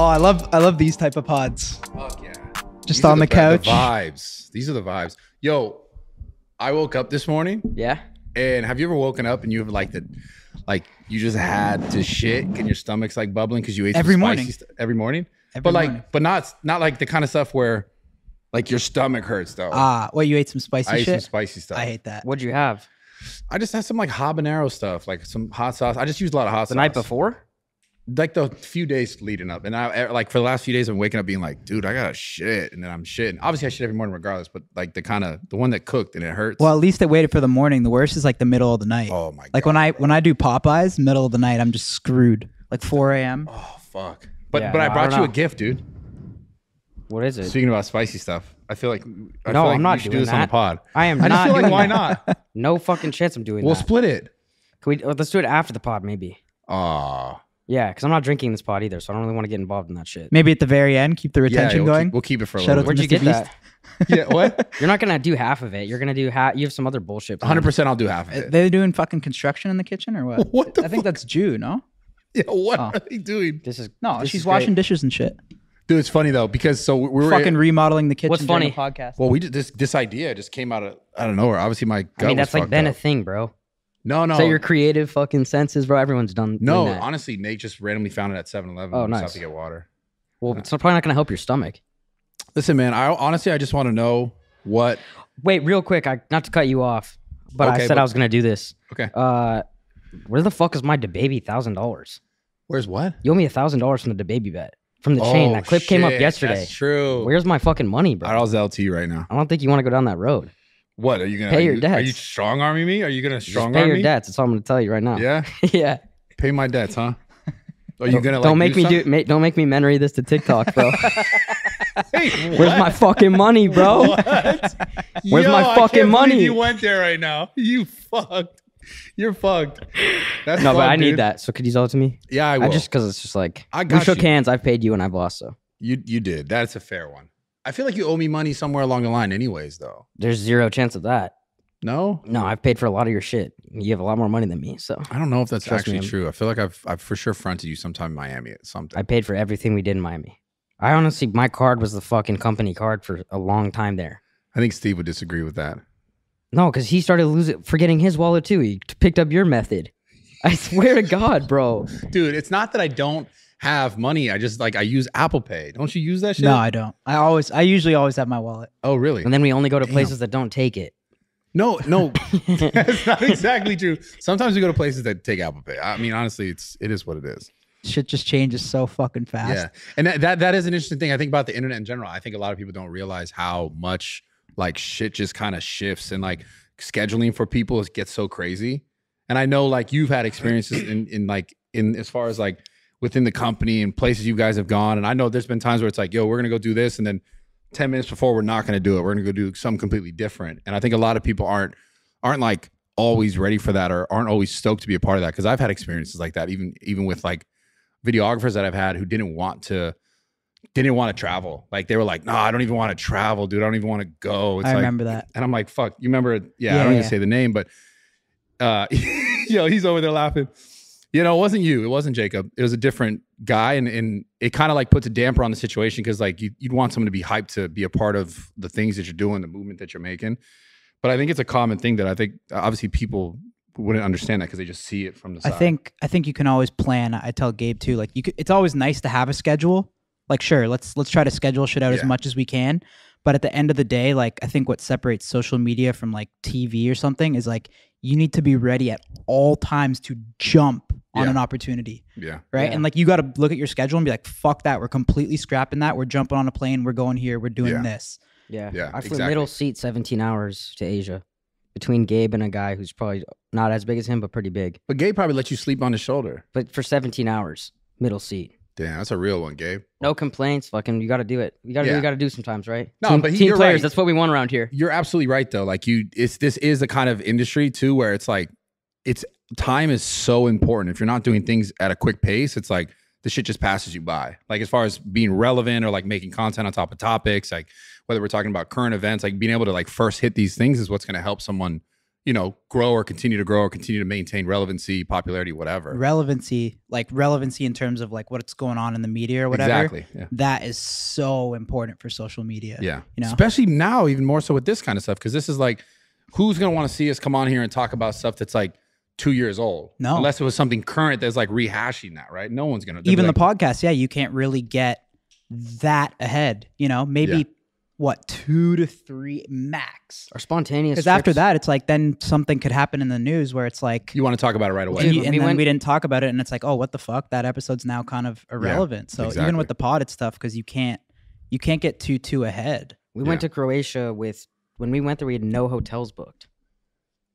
I love these type of pods. Fuck yeah. Just on the couch. The vibes. These are the vibes. Yo, I woke up this morning. Yeah. And have you ever woken up and you have like you just had to shit and your stomach's like bubbling because you ate every some morning. spicy every morning? Every morning. But not like the kind of stuff where like your stomach hurts though. Well, you ate some spicy shit? I ate some spicy stuff. I hate that. What'd you have? I just had some like habanero stuff, like some hot sauce. I just used a lot of hot sauce. The night before? Like the few days leading up. And I like for the last few days, I'm waking up being like, dude, I gotta shit. And then I'm shitting. Obviously I shit every morning regardless, but like the one that cooked and it hurts. Well, at least I waited for the morning. The worst is like the middle of the night. Oh my God. Like when I do Popeyes, middle of the night, I'm just screwed. Like 4 a.m. Oh fuck. But Yeah, I brought you a gift, dude. What is it? Speaking about spicy stuff, I feel like I'm not we should doing do this on the that. pod. I am I just not feel like doing why that. not? No fucking chance I'm doing We'll that. split it. Can we? Let's do it after the pod, maybe. Aw. Yeah, because I'm not drinking this pod either, so I don't really want to get involved in that shit. Maybe at the very end, keep the retention going. We'll keep it for a Shout little out bit. to Where'd you Mr. get Beast. that? Yeah, what? You're not gonna do half of it. You're gonna do half. You have some other bullshit. 100% I'll do half of it. They doing fucking construction in the kitchen or what? What the I think that's Jew, no? Yeah, what are they doing? This is No, this she's is washing great. dishes and shit. Dude, it's funny though, because so we were Fucking remodeling the kitchen. What's during funny? the podcast. well, we did this idea just came out of nowhere. Obviously my gut I mean, that's was like fucked been a up. thing, bro. No. So your creative fucking senses, bro. Everyone's done. No, doing that. honestly, Nate just randomly found it at 7-Eleven. Oh, We just nice. have to get water. Well, it's probably not gonna help your stomach. Listen, man, I just want to know what. Wait, real quick. Not to cut you off, but I said I was gonna do this. Okay. Where the fuck is my DeBaby $1,000? Where's what? You owe me $1,000 from the DeBaby bet from the chain. That clip came up shit, yesterday. That's true. Where's my fucking money, bro? I'll LT right now. I don't think you want to go down that road. What are you gonna Pay your Are debts. you strong arming me? Are you gonna Just strong pay arm your me? debts. That's all I'm gonna tell you right now. Yeah. Yeah. Pay my debts, huh? Are you gonna Don't like, make me something? don't make me mentory this to TikTok, bro. Hey, Where's my fucking money, bro? What? Where's Yo, my I fucking can't believe money? You went there right now. You fucked. You're fucked. That's No, but fucked, I need dude. that. So could you sell it to me? Yeah, I will. Just because it's just like I we got shook you. hands. I've paid you and I've lost. So You did. That's a fair one. I feel like you owe me money somewhere along the line, anyways. Though. there's zero chance of that. No. No, I've paid for a lot of your shit. You have a lot more money than me. So I don't know if that's Trust me, actually true. I feel like I've for sure fronted you sometime in Miami at something. I paid for everything we did in Miami. I honestly, my card was the fucking company card for a long time there. I think Steve would disagree with that. No, because he started forgetting his wallet too. He picked up your method. I swear to God, bro. Dude, it's not that I don't have money. I just I use Apple Pay. Don't you use that shit? No, I don't. I usually always have my wallet. Oh, really? And then we only go to places that don't take it. No, that's not exactly true. Sometimes we go to places that take Apple Pay. I mean, honestly, it is what it is. Shit just changes so fucking fast. Yeah, and that is an interesting thing. I think about the internet in general. I think a lot of people don't realize how much like shit just kind of shifts and like scheduling for people gets so crazy. And I know like you've had experiences in as far as like within the company and places you guys have gone. And I know there's been times where it's like, yo, we're gonna go do this, and then 10 minutes before we're not gonna do it. We're gonna go do something completely different. And I think a lot of people aren't like always ready for that or aren't always stoked to be a part of that. Because I've had experiences like that, even with like videographers that I've had who didn't want to travel. Like they were like, no, I don't even want to travel, dude. I don't even want to go. It's I like, remember that. And I'm like, fuck, you remember it? Yeah, I don't even say the name, but he's over there laughing. You know, it wasn't you. It wasn't Jacob. It was a different guy. And it kind of like puts a damper on the situation because like you'd want someone to be hyped to be a part of the things that you're doing, the movement that you're making. But I think it's a common thing that I think obviously people wouldn't understand that because they just see it from the side. I think you can always plan. I tell Gabe too, like it's always nice to have a schedule. Like sure, let's try to schedule shit out as much as we can. But at the end of the day, like I think what separates social media from like TV or something is like you need to be ready at all times to jump on an opportunity. Yeah. Right. Yeah. And like you got to look at your schedule and be like, fuck that. We're completely scrapping that. We're jumping on a plane. We're going here. We're doing this. Yeah. Yeah, I flew exactly. middle seat 17 hours to Asia between Gabe and a guy who's probably not as big as him, but pretty big. But Gabe probably let you sleep on his shoulder. But for 17 hours, middle seat. Damn, that's a real one, Gabe. No complaints. Fucking, you got to do it. You got to, you got to do sometimes, right? No, team you're players. right. That's what we want around here. You're absolutely right, though. Like this is the kind of industry too where it's like, time is so important. If you're not doing things at a quick pace, it's like the shit just passes you by. Like as far as being relevant or like making content on top of topics, like whether we're talking about current events, like being able to like first hit these things is what's going to help someone you know, grow or continue to maintain relevancy, popularity, whatever. Relevancy in terms of like what's going on in the media or whatever. Exactly. Yeah. That is so important for social media. Yeah. You know, especially now, even more so with this kind of stuff, because this is like, who's gonna want to see us come on here and talk about stuff that's like 2 years old? No, unless it was something current that's like rehashing that, right? No one's gonna. Even like, the podcast, yeah, you can't really get that ahead. You know, maybe what 2 to 3 max. Our spontaneous. Because after that, it's like then something could happen in the news where it's like you want to talk about it right away, and then we didn't talk about it, and it's like, oh, what the fuck? That episode's now kind of irrelevant. So even with the pod, it's tough because you can't get too ahead. We went to Croatia when we went there, we had no hotels booked.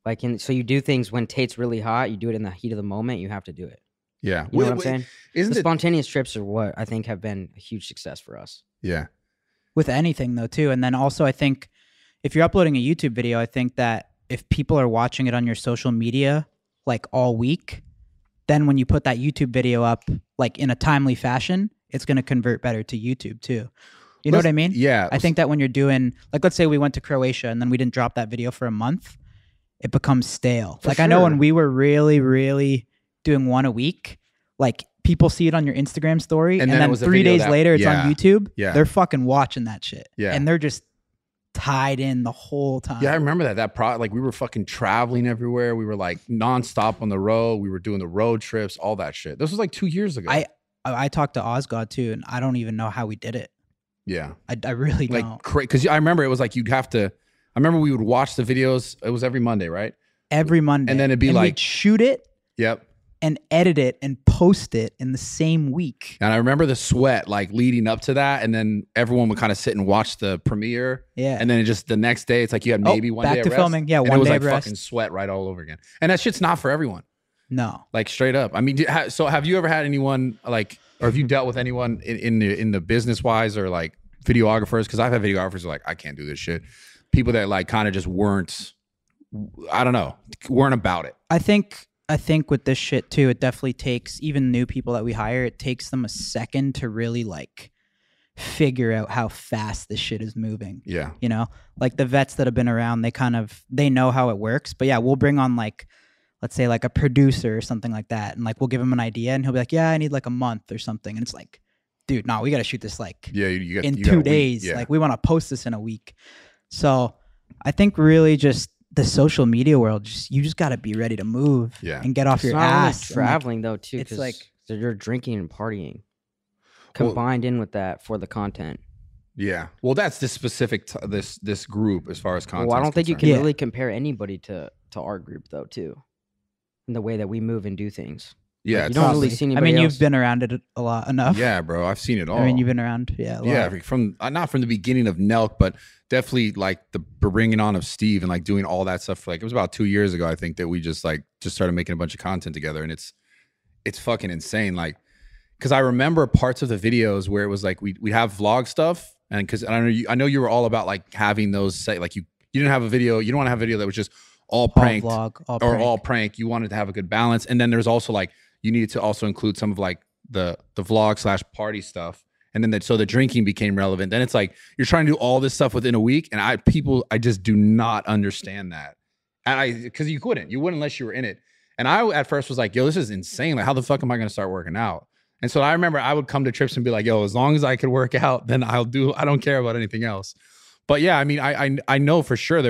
Like, so you do things when Tate's really hot. You do it in the heat of the moment. You have to do it. Yeah, you know what I'm saying? The spontaneous trips are what I think have been a huge success for us. Yeah. With anything though too. And then also I think if you're uploading a YouTube video, I think that if people are watching it on your social media like all week, then when you put that YouTube video up like in a timely fashion, it's going to convert better to YouTube too. You know what I mean? Yeah. I think that when you're doing like, let's say we went to Croatia and then we didn't drop that video for a month, it becomes stale. Like I know when we were really doing one a week, like people see it on your Instagram story, and then 3 days later it's on YouTube. Yeah. They're fucking watching that shit. Yeah. And they're just tied in the whole time. Yeah, I remember that. Like we were fucking traveling everywhere. We were like nonstop on the road. We were doing the road trips, all that shit. This was like 2 years ago. I talked to Osgod too, and I don't even know how we did it. Yeah. I really don't. Like, because I remember it was like you'd have to, I remember we would watch the videos. It was every Monday, right? Every Monday. And then it'd be like, we'd shoot it. Yep. And edit it and post it in the same week. And I remember the sweat like leading up to that. And then everyone would kind of sit and watch the premiere. Yeah. And then it just the next day, it's like you had maybe one day back to filming. Yeah, and one it was day like of rest. fucking sweat right all over again. And that shit's not for everyone. No. Like straight up. I mean, so have you ever had anyone like, or have you dealt with anyone in the business wise or like videographers? Because I've had videographers who are like, I can't do this shit. People that like kind of just weren't, I don't know, weren't about it. I think with this shit too, it definitely takes even new people that we hire, it takes them a second to really like figure out how fast this shit is moving. Yeah. You know, like the vets that have been around, they know how it works. But yeah, we'll bring on like, let's say like a producer or something like that. And like, we'll give him an idea and he'll be like, yeah, I need like a month or something. And it's like, dude, no, we got to shoot this like in 2 days. Yeah. Like we want to post this in a week. So I think really just the social media world, you just got to be ready to move and get off your ass. Really traveling though too, it's like you're drinking and partying combined in with that for the content. Yeah, well, that's this specific this group as far as content. Well, I don't think you can really compare anybody to our group though too, in the way that we move and do things. Yeah, like, you don't really see anybody else. You've been around it a lot enough. Yeah, bro, I've seen it all. I mean, you've been around, a lot. From not from the beginning of NELK, but definitely like the bringing on of Steve and like doing all that stuff. Like it was about 2 years ago, I think, that we just started making a bunch of content together, and it's fucking insane. Like, because I remember parts of the videos where it was like we have vlog stuff, and because I know you were all about like having those like you didn't have a video, you don't want to have a video that was just all pranked all prank. You wanted to have a good balance, and then there's also like you needed to also include some of like the vlog / party stuff. And then so the drinking became relevant. Then it's like you're trying to do all this stuff within a week. And I just do not understand that. And because you wouldn't unless you were in it. And I at first was like, yo, this is insane. Like, how the fuck am I going to start working out? And so I remember I would come to trips and be like, yo, as long as I could work out, then I don't care about anything else. But yeah, I mean, I know for sure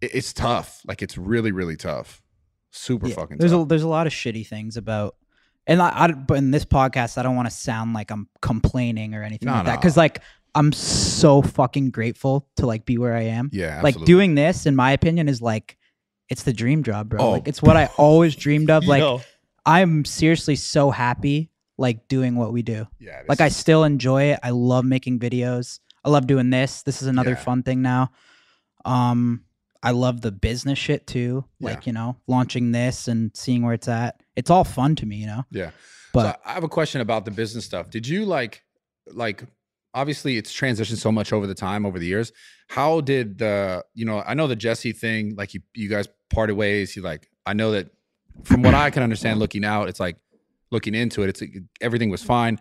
it's tough. Like it's really, really tough. Super fucking tough. There's a lot of shitty things about, but in this podcast, I don't want to sound like I'm complaining or anything like that. Cause like, I'm so fucking grateful to like be where I am. Yeah. Absolutely. Like doing this, in my opinion, is like, it's the dream job, bro. Like it's what I always dreamed of. Like I'm seriously so happy like doing what we do. Yeah. Like I still enjoy it. I love making videos. I love doing this. This is another fun thing now. I love the business shit too. Like, launching this and seeing where it's at. It's all fun to me, Yeah. But so I have a question about the business stuff. Did you like obviously it's transitioned so much over the years. How did I know the Jesse thing, like you guys parted ways. I know that from what I can understand looking out, it's like looking into it, everything was fine.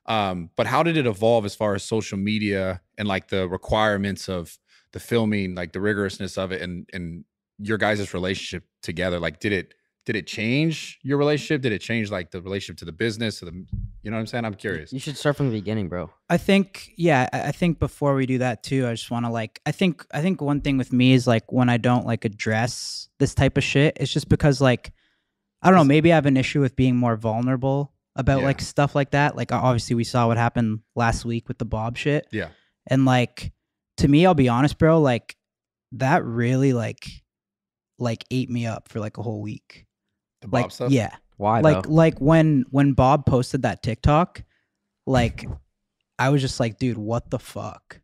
But how did it evolve as far as social media and like the requirements of the filming, like the rigorousness of it and your guys' relationship together? Like, did it change your relationship? Did it change like the relationship to the business? To the, you know what I'm saying? I'm curious. You should start from the beginning, bro. I think, yeah, I think before we do that too, I just want to like, I think one thing with me is like when I don't like address this type of shit, it's just because like, I don't know, maybe I have an issue with being more vulnerable about like stuff like that. Like obviously we saw what happened last week with the Bob shit. Yeah. And like, to me, I'll be honest, bro, like that really like ate me up for like a whole week. The Bob like, stuff? Yeah. Why Like, though? like when Bob posted that TikTok, like I was just like, dude, what the fuck?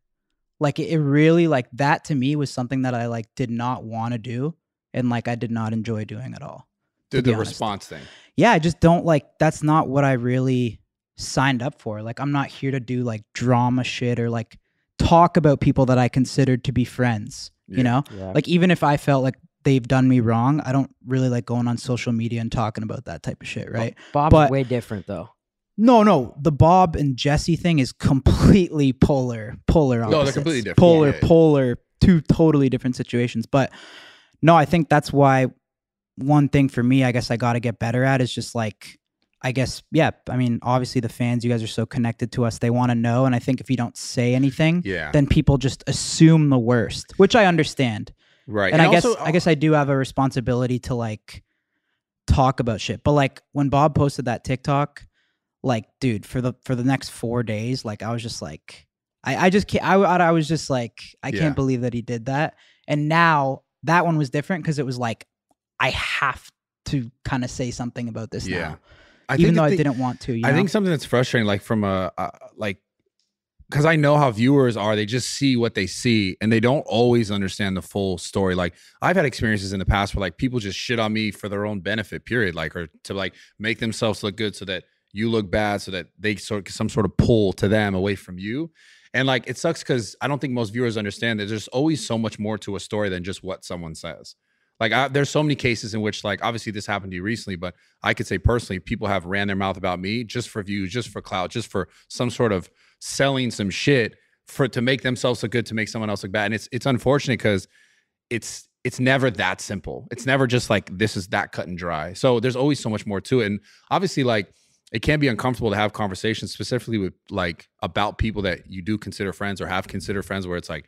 Like it really like that to me was something that I like did not want to do. And like, I did not enjoy doing at all. The response thing. Yeah. I just don't like, that's not what I really signed up for. Like, I'm not here to do like drama shit or like talk about people that I considered to be friends, you know? Yeah. Like, even if I felt like they've done me wrong, I don't really like going on social media and talking about that type of shit, right? Bob's way different though. No, the Bob and Jesse thing is completely polar opposites. No, they're completely different. Polar, two totally different situations. But no, I think that's why one thing for me, I guess I got to get better at is just like, I guess, yeah, I mean, obviously the fans, you guys are so connected to us. They want to know. And I think if you don't say anything, then people just assume the worst, which I understand. Right. And I guess I do have a responsibility to like talk about shit. But like when Bob posted that TikTok, like, dude, for the next 4 days, like I was just like, I just can't, I was just like, I can't believe that he did that. And now that one was different because it was like, I have to kind of say something about this now. Even though I didn't want to. You know? I think something that's frustrating, like from a, like, because I know how viewers are, they just see what they see and they don't always understand the full story. Like I've had experiences in the past where like people just shit on me for their own benefit, period. Like, or to like make themselves look good so that you look bad, so that they some sort of pull to them away from you. And like, it sucks because I don't think most viewers understand that there's always so much more to a story than just what someone says. Like there's so many cases in which like, obviously this happened to you recently, but I could say personally, people have ran their mouth about me just for views, just for clout, just for some sort of selling some shit to make themselves look good, to make someone else look bad. And it's unfortunate because it's never that simple. It's never just like, this is that cut and dry. So there's always so much more to it. And obviously like, it can be uncomfortable to have conversations specifically with like about people that you do consider friends or have considered friends, where it's like,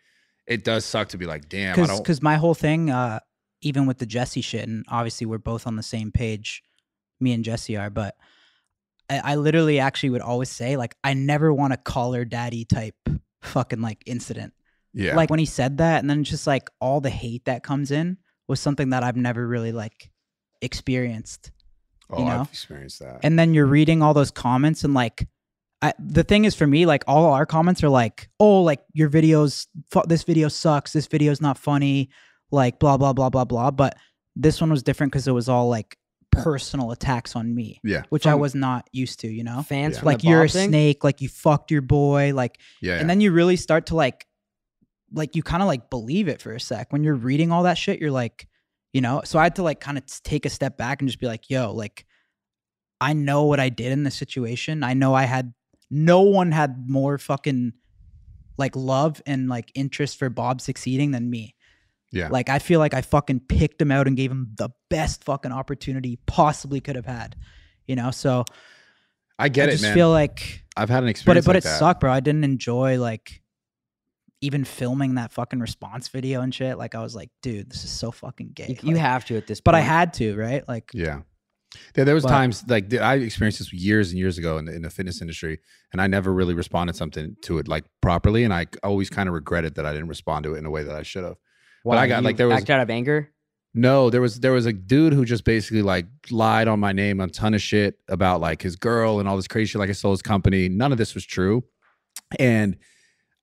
it does suck to be like, damn, because my whole thing, even with the Jesse shit, and obviously we're both on the same page, me and Jesse are, but I literally actually would always say, like, I never want a call her daddy type fucking like incident. Yeah. Like when he said that, and then just like all the hate that comes in was something that I've never really like experienced. Oh, you know? I've experienced that. And then you're reading all those comments and like, the thing is for me, like all our comments are like, oh, like your videos, this video sucks. This video's not funny. Like blah, blah, blah, blah, blah. But this one was different because it was all like personal attacks on me. Yeah. Which I was not used to, you know? Fans like you're a snake, like you fucked your boy. Like, and then you really start to like you kind of like believe it for a sec. When you're reading all that shit, you're like, you know? So I had to like kind of take a step back and just be like, yo, like I know what I did in this situation. I know no one had more fucking like love and like interest for Bob succeeding than me. Yeah. Like, I feel like I fucking picked him out and gave him the best fucking opportunity he possibly could have had, you know? So I get it, man. I just feel like I've had an experience but like it sucked, bro. I didn't enjoy like even filming that fucking response video and shit. Like I was like, dude, this is so fucking gay. You have to at this point. But I had to, right? Like, yeah. There was times like I experienced this years and years ago in the fitness industry, and I never really responded to it like properly. And I always kind of regretted that I didn't respond to it in a way that I should have. Why? But I got like, there was act out of anger. No, there was a dude who just basically like lied on my name, a ton of shit about like his girl and all this crazy shit. Like I stole his company. None of this was true. And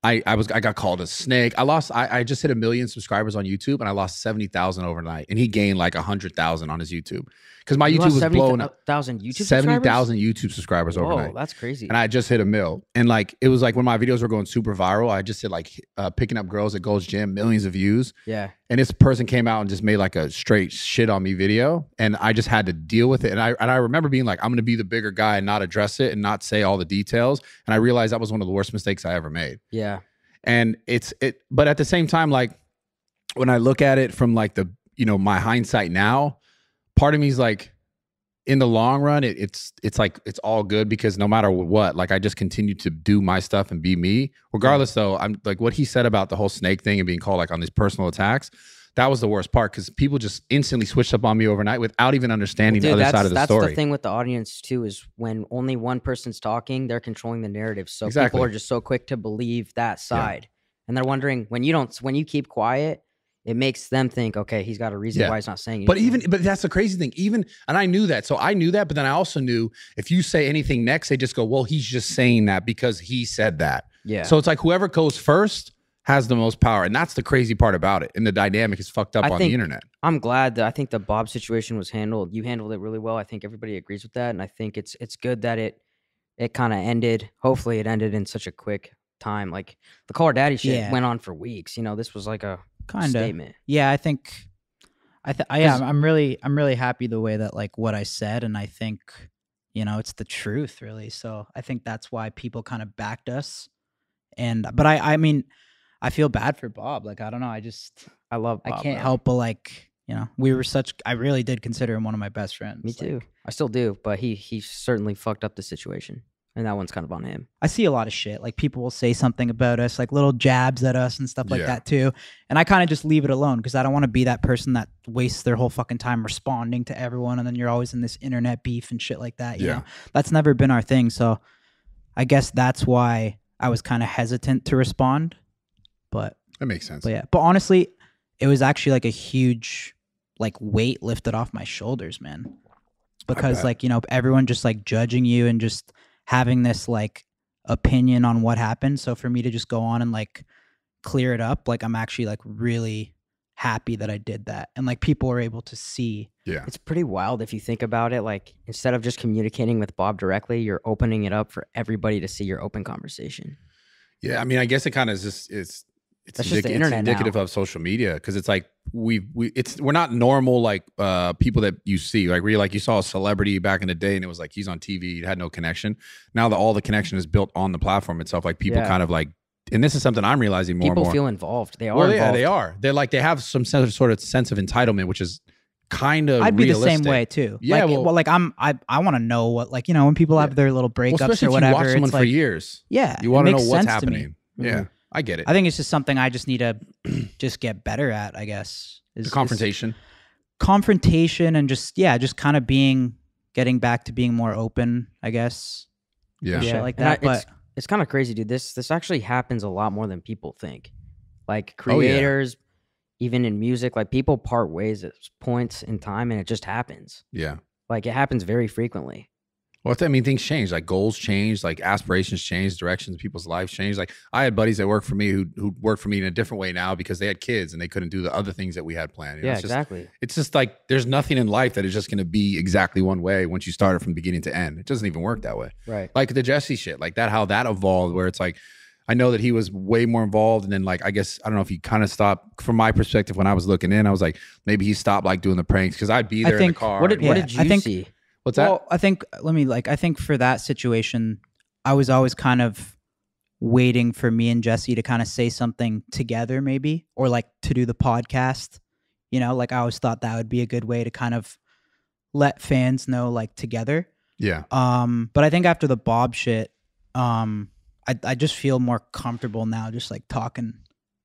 I got called a snake. I just hit 1 million subscribers on YouTube, and I lost 70,000 overnight. And he gained like 100,000 on his YouTube. Because my YouTube was blowing up. 70,000 YouTube subscribers overnight. That's crazy. And I just hit 1 million. And like, it was like when my videos were going super viral, I just hit like picking up girls at Gold's Gym, millions of views. Yeah. And this person came out and just made like a straight shit on me video. And I just had to deal with it. And I remember being like, I'm going to be the bigger guy and not address it and not say all the details. And I realized that was one of the worst mistakes I ever made. Yeah. And but at the same time, like when I look at it from like you know, my hindsight now, part of me is like, in the long run, it's like it's all good because no matter what, like I just continue to do my stuff and be me. Regardless, though, I'm like what he said about the whole snake thing and being called like on these personal attacks. That was the worst part because people just instantly switched up on me overnight without even understanding the other side of the story. That's the thing with the audience too, is when only one person's talking, they're controlling the narrative. So Exactly. people are just so quick to believe that side, and they're wondering when you keep quiet. It makes them think, okay, he's got a reason why he's not saying anything. But that's the crazy thing. And I knew that. So I knew that, but then I also knew if you say anything next, they just go, well, he's just saying that because he said that. Yeah. So it's like whoever goes first has the most power. And that's the crazy part about it. And the dynamic is fucked up on the internet. I'm glad that I think the Bob situation was handled. You handled it really well. I think everybody agrees with that. And I think it's good that it kind of ended. Hopefully it ended in such a quick time. Like the Call Her Daddy shit went on for weeks. You know, this was like a statement. Yeah, I think I'm really happy the way that like what I said, and I think, you know, it's the truth really. So I think that's why people kind of backed us. But I mean, I feel bad for Bob. Like I don't know, I love Bob. I can't help but like, you know, I really did consider him one of my best friends. Me too. I still do, but he certainly fucked up the situation. And that one's kind of on him. I see a lot of shit. Like people will say something about us, like little jabs at us and stuff like that too. And I kind of just leave it alone because I don't want to be that person that wastes their whole fucking time responding to everyone. And then you're always in this internet beef and shit like that. You know, that's never been our thing. So I guess that's why I was kind of hesitant to respond. But that makes sense. But honestly, it was actually like a huge like weight lifted off my shoulders, man. Because like, you know, everyone just like judging you and just having this like opinion on what happened. So for me to just go on and like clear it up, like I'm actually like really happy that I did that. And like people were able to see. Yeah. It's pretty wild if you think about it. Like instead of just communicating with Bob directly, you're opening it up for everybody to see your open conversation. Yeah. I mean, I guess it kind of is just, it's just the internet indicative of social media because it's like we're not normal like people that you see like where you saw a celebrity back in the day and it was like he's on TV, it had no connection. Now that all the connection is built on the platform itself, like people kind of like, and this is something I'm realizing more and more. People feel involved. They are involved. Yeah, they are. They're like they have some sort of sense of entitlement, which is kind of I'd be realistic. the same way too. Yeah, like I want to know what, like, you know, when people have their little breakups or whatever. If you watch someone it's for like, years. Yeah, you want to know what's happening. Yeah. I get it. I think it's just something I just need to just get better at, I guess. The confrontation. Confrontation and just kind of getting back to being more open, I guess. Yeah. Shit like that. But it's kind of crazy, dude. This actually happens a lot more than people think. Like creators, even in music, like people part ways at points in time and it just happens. Yeah. Like it happens very frequently. Well, I mean, things change. Like goals change, like aspirations change, directions of people's lives change. Like I had buddies that worked for me who work for me in a different way now because they had kids and they couldn't do the other things that we had planned. You know, exactly. It's just like there's nothing in life that is just going to be exactly one way once you start it from beginning to end. It doesn't even work that way. Right. Like the Jesse shit, like that, how that evolved, where it's like, I know that he was way more involved. And then like, I guess, I don't know if he kind of stopped from my perspective when I was looking in, I was like, maybe he stopped like doing the pranks because I'd be there in the car. What did you see? What's that? Well, I think for that situation, I was always kind of waiting for me and Jesse to kind of say something together maybe, or like to do the podcast, you know, like I always thought that would be a good way to kind of let fans know like together. Yeah. But I think after the Bob shit, I just feel more comfortable now just like talking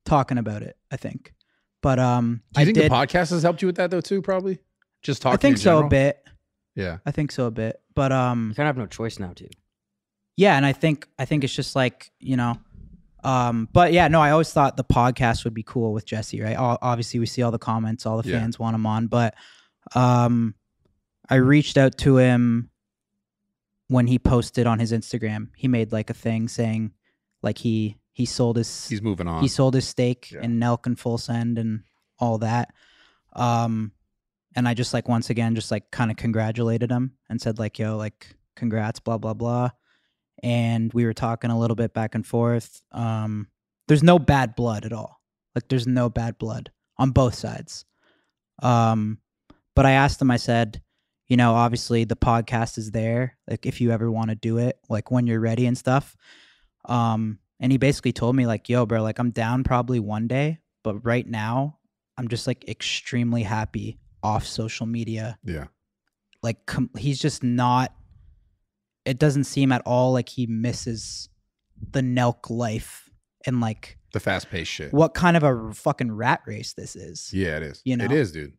about it, I think. But do you think the podcast has helped you with that though too, probably? Just talking. I think so a bit. Yeah. I think so a bit. But you kind of have no choice now too. Yeah, and I think it's just like, you know, but yeah, no, I always thought the podcast would be cool with Jesse, right? Obviously we see all the comments, all the fans want him on, but I reached out to him when he posted on his Instagram. He made like a thing saying like he's moving on. He sold his stake in NELK and Full Send and all that. And I just like, once again, just like kind of congratulated him and said like, yo, like congrats, blah, blah, blah. And we were talking a little bit back and forth. There's no bad blood at all. Like there's no bad blood on both sides. But I asked him, I said, you know, obviously the podcast is there. Like if you ever want to do it, like when you're ready and stuff. And he basically told me like, yo, bro, like I'm down probably one day, but right now I'm just like extremely happy off social media. Yeah. Like he's just not, it doesn't seem at all like he misses the NELK life and like the fast-paced shit. What kind of a fucking rat race this is. Yeah, it is. You know? It is, dude.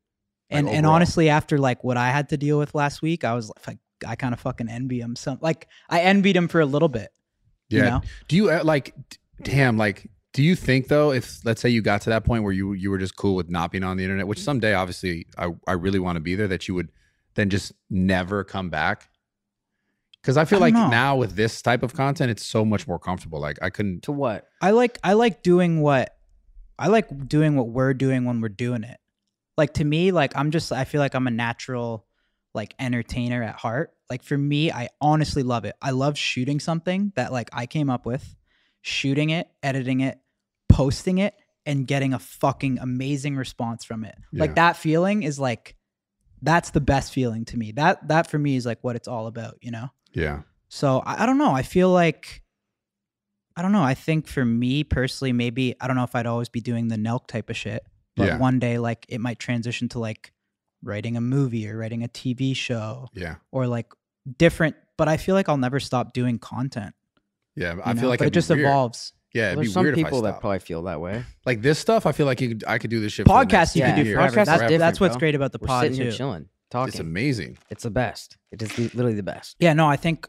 Like, and honestly, after like what I had to deal with last week, I was like, I kind of fucking envy him. I envied him for a little bit. Yeah. You know? Do you like, damn, like, do you think though, if let's say you got to that point where you were just cool with not being on the internet, which someday obviously I really want to be there, that you would then just never come back? Because I feel like now with this type of content, it's so much more comfortable. Like I couldn't. To what? I like doing what we're doing when we're doing it. Like to me, like I feel like I'm a natural like entertainer at heart. Like for me, I honestly love it. I love shooting something that like I came up with, shooting it, editing it, posting it, and getting a fucking amazing response from it. Yeah. Like that feeling is like, that's the best feeling to me. That for me is like what it's all about, you know? Yeah. So I don't know. I feel like, I don't know. I think for me personally, maybe, I don't know if I'd always be doing the NELK type of shit, but one day like it might transition to like writing a movie or writing a TV show. Yeah. Or like different, but I feel like I'll never stop doing content. Yeah. I feel like but it just evolves. Yeah. There's some people that probably feel that way. Like this stuff, I feel like I could do this shit. Podcast you could do forever. That's That's what's great about the pod sitting too. Here chilling, talking. It's amazing. It's the best. It is literally the best. Yeah. No, I think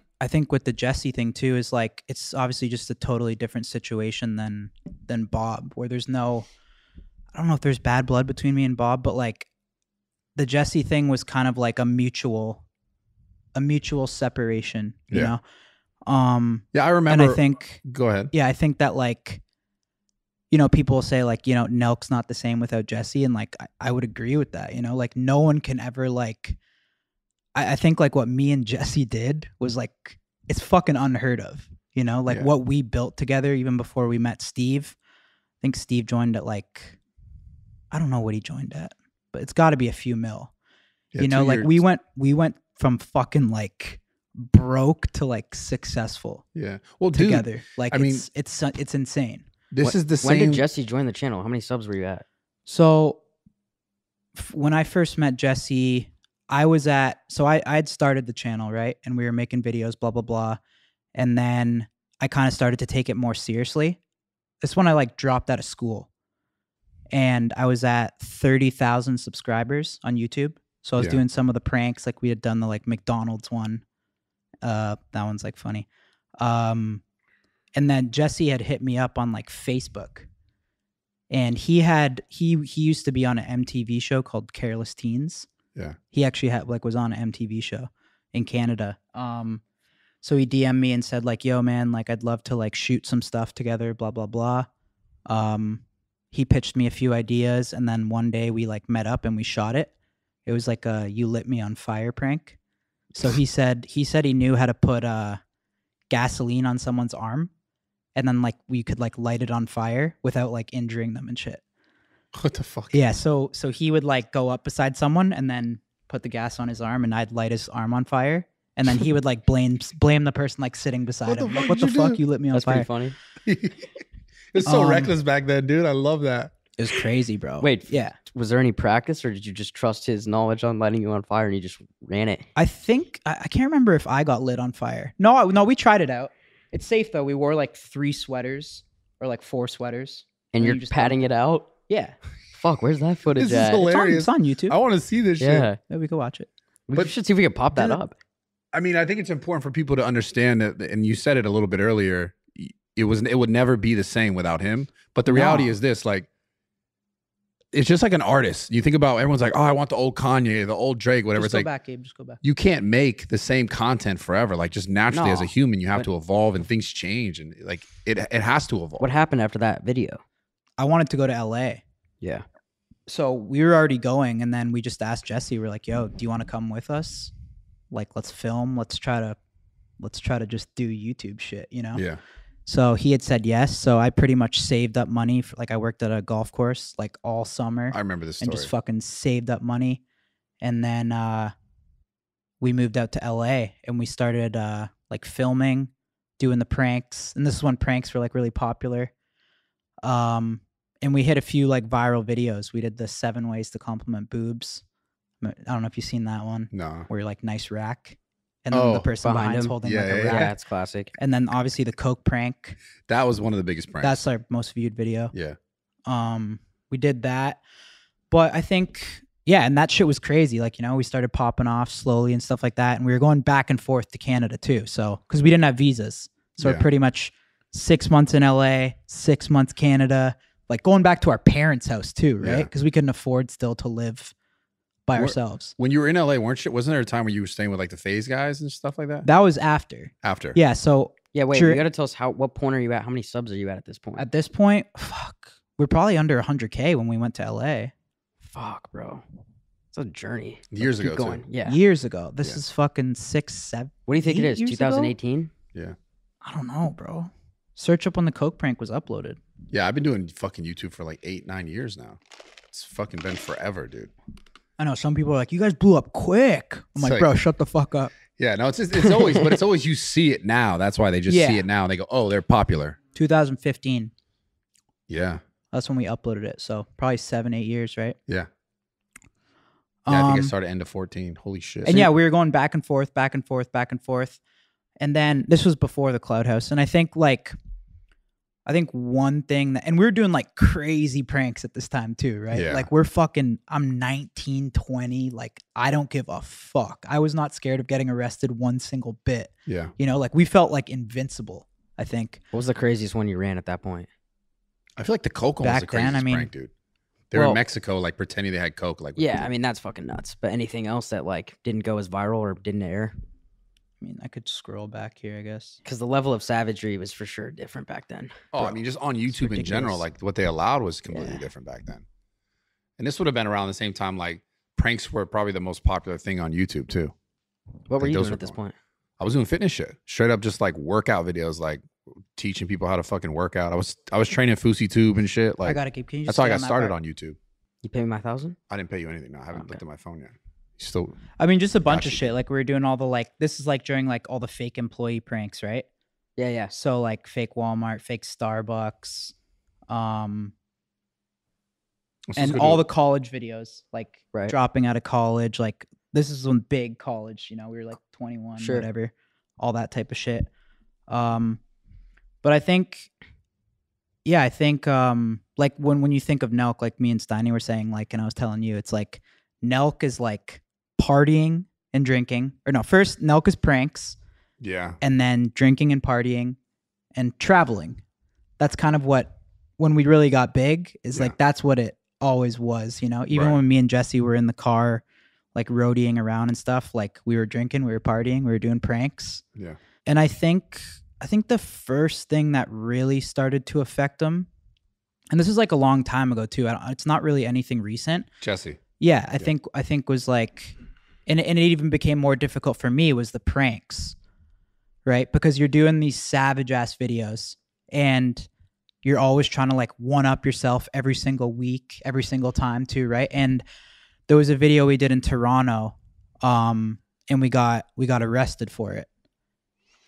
with the Jesse thing too is like it's obviously just a totally different situation than Bob, where there's no, I don't know if there's bad blood between me and Bob, but like the Jesse thing was kind of like a mutual separation, you know? Yeah, I remember. And I think, go ahead. Yeah, I think that like, you know, people say like, you know, NELK's not the same without Jesse, and like I would agree with that. You know, like no one can ever like. I think like what me and Jesse did was like it's fucking unheard of. You know, like what we built together even before we met Steve. I think Steve joined at like, I don't know what he joined at, but it's got to be a few mil. Yeah, you know, like we went from fucking like broke to like successful. Yeah, well, together. Dude, like I mean, it's insane. This is the same. When did Jesse join the channel? How many subs were you at? So when I first met Jesse, I was at, so I had started the channel, right? And we were making videos, blah, blah, blah. And then I kind of started to take it more seriously. This one I like dropped out of school. And I was at 30,000 subscribers on YouTube. So I was doing some of the pranks, like we had done the like McDonald's one. That one's like funny. And then Jesse had hit me up on like Facebook. And he used to be on an MTV show called Careless Teens. Yeah. He actually was on an MTV show in Canada. So he DM'd me and said like, yo man, like I'd love to like shoot some stuff together, blah, blah, blah. He pitched me a few ideas, and then one day we like met up and we shot it. It was like a "you lit me on fire" prank. So he said he knew how to put gasoline on someone's arm, and then like we could like light it on fire without like injuring them and shit. What the fuck? Yeah, so he would like go up beside someone and then put the gas on his arm, and I'd light his arm on fire, and then he would like blame the person like sitting beside him. Like, what the fuck? You lit me on fire. That's pretty funny. It's so reckless back then, dude. I love that. It was crazy, bro. Wait, yeah. Was there any practice, or did you just trust his knowledge on lighting you on fire and you just ran it? I think I can't remember if I got lit on fire. No, we tried it out. It's safe though. We wore like 3 sweaters or like 4 sweaters. And you're just patting it out? Yeah. Fuck, where's that footage this is at? hilarious. It's on YouTube. I want to see this shit. Yeah, we could watch it. We should see if we can pop that up. I mean, I think it's important for people to understand that, and you said it a little bit earlier, it would never be the same without him. But the reality is this, like, it's just like an artist. You think about, everyone's like, oh, I want the old Kanye, the old Drake, whatever. Just it's go like, back, Gabe. Just go back. You can't make the same content forever. Like, just naturally as a human, you have to evolve, and things change, and like it has to evolve. What happened after that video? I wanted to go to LA. Yeah. So we were already going, and then we just asked Jesse. We're like, yo, do you want to come with us? Like, let's film. Let's try to just do YouTube shit, you know? Yeah. So he had said yes. So I pretty much saved up money. I worked at a golf course like all summer. I remember this story. And just fucking saved up money. And then we moved out to LA, and we started like filming, doing the pranks. And this is when pranks were like really popular. And and we hit a few like viral videos. We did the 7 ways to compliment boobs. I don't know if you've seen that one. No. Where you're like, nice rack. And then the person behind is holding like a rack. Yeah, it's classic. And then obviously the Coke prank. That was one of the biggest pranks. That's our most viewed video. Yeah. We did that. But I think, yeah, and that shit was crazy. Like, you know, we started popping off slowly and stuff like that. And we were going back and forth to Canada too. So, because we didn't have visas. So we're pretty much 6 months in LA, 6 months Canada, like going back to our parents' house too, right? Because we couldn't afford still to live by ourselves. When you were in LA, wasn't there a time where you were staying with like the FaZe guys and stuff like that? That was after. After. Yeah. So yeah, wait, you got to tell us what point are you at? How many subs are you at this point? At this point, fuck, we're probably under 100K when we went to LA. Fuck, bro. It's a journey. Years ago, going. Yeah. Years ago. This is fucking 6, 7. What do you think it is? 2018? Yeah. I don't know, bro. Search up when the Coke prank was uploaded. Yeah, I've been doing fucking YouTube for like 8, 9 years now. It's fucking been forever, dude. I know some people are like, you guys blew up quick. I'm like, bro, shut the fuck up. Yeah, no, it's always, but it's always you see it now. That's why they just see it now and they go, oh, they're popular. 2015. Yeah. That's when we uploaded it. So probably 7, 8 years, right? Yeah. Yeah, I think I started end of 14. Holy shit. And yeah, we were going back and forth, back and forth, back and forth. And then this was before the Cloud House. And I think one thing that, and we were doing like crazy pranks at this time too, right? Yeah. Like I'm 19, 20. Like I don't give a fuck. I was not scared of getting arrested one single bit. Yeah. You know, like we felt like invincible, I think. What was the craziest one you ran at that point? I feel like the Coke one was the craziest prank, dude. They were in Mexico, like pretending they had Coke. Like, yeah, I mean, that's fucking nuts. But anything else that like didn't go as viral or didn't air? I mean, I could scroll back here, I guess. Because the level of savagery was for sure different back then. Oh, bro, I mean, just on YouTube in general, like what they allowed was completely different back then. And this would have been around the same time, like pranks were probably the most popular thing on YouTube too. What were you doing at this point? I was doing fitness shit. Straight up just like workout videos, like teaching people how to fucking work out. I was training Fusi Tube and shit. Like, I gotta keep. Can you just that's how I got started on YouTube. You pay me my 1,000? I didn't pay you anything. No, I haven't looked at my phone yet. Still, I mean, just a bunch of shit. Like we were doing all the this is like during like all the fake employee pranks, right? Yeah, yeah. So like fake Walmart, fake Starbucks, and all the college videos, like dropping out of college. Like this is one big college, you know, we were like 21, whatever, all that type of shit. But I think, yeah, like when you think of NELK, like me and Steiny were saying, like, and I was telling you, it's like NELK is like partying and drinking, or no, first NELK is pranks, and then drinking and partying and traveling. That's kind of what, when we really got big, is like that's what it always was, you know. Even when me and Jesse were in the car, like roadieing around and stuff, like we were drinking, we were partying, we were doing pranks. Yeah. And I think the first thing that really started to affect them, and this is like a long time ago too. It's not really anything recent. Jesse. Yeah, I think was like, and it even became more difficult for me, was the pranks, right? Because you're doing these savage ass videos and you're always trying to like one up yourself every single week, every single time too, right? And there was a video we did in Toronto, and we got arrested for it.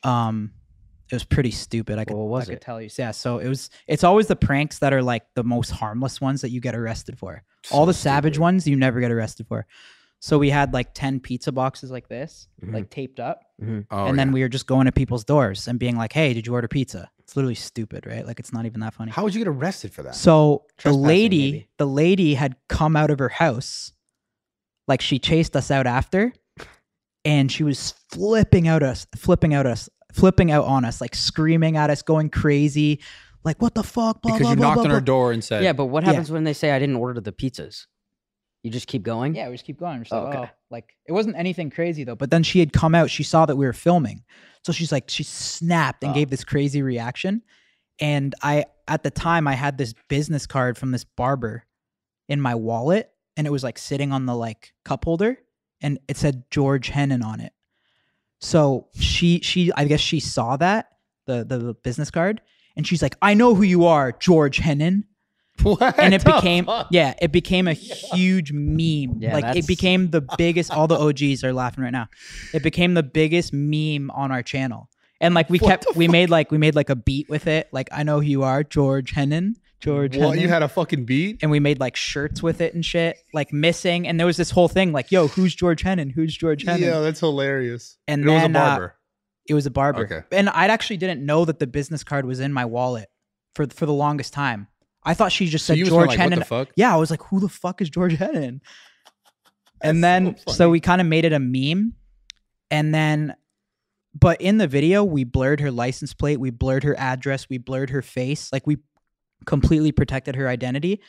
It was pretty stupid. I could tell you. Yeah, so it's always the pranks that are like the most harmless ones that you get arrested for. All the savage ones you never get arrested for. So we had like 10 pizza boxes like this, like taped up. And then we were just going to people's doors and being like, hey, did you order pizza? It's literally stupid, right? Like it's not even that funny. How would you get arrested for that? So the lady had come out of her house. Like she chased us out after, and she was flipping out on us, like screaming at us, going crazy, like what the fuck? Blah, because blah, you blah, knocked blah, on her blah. door and said, yeah, but what happens when they say I didn't order the pizzas? You just keep going? Yeah, we just keep going. We're just like, oh, like it wasn't anything crazy though. But then she had come out, she saw that we were filming. So she's like, she snapped and gave this crazy reaction. And at the time I had this business card from this barber in my wallet, and it was like sitting on the like cup holder, and it said George Hennon on it. So she I guess she saw that, the business card, and she's like, I know who you are, George Hennon. What? And it became a huge meme. Yeah, like it became the biggest. All the OGs are laughing right now. It became the biggest meme on our channel. And like we made like a beat with it. Like, I know who you are, George Hennon. George What? Hennon. You had a fucking beat? And we made like shirts with it and shit, like missing. And there was this whole thing like, yo, who's George Hennon? Who's George Hennon? Yeah, that's hilarious. And it was a then, barber. It was a barber. Okay. And I actually didn't know that the business card was in my wallet for the longest time. I thought she just said you George like, Hennon. what the fuck? Yeah, I was like, who the fuck is George Hennon? And then, so we kind of made it a meme. And then, but in the video, we blurred her license plate. We blurred her address. We blurred her face. Like, we completely protected her identity.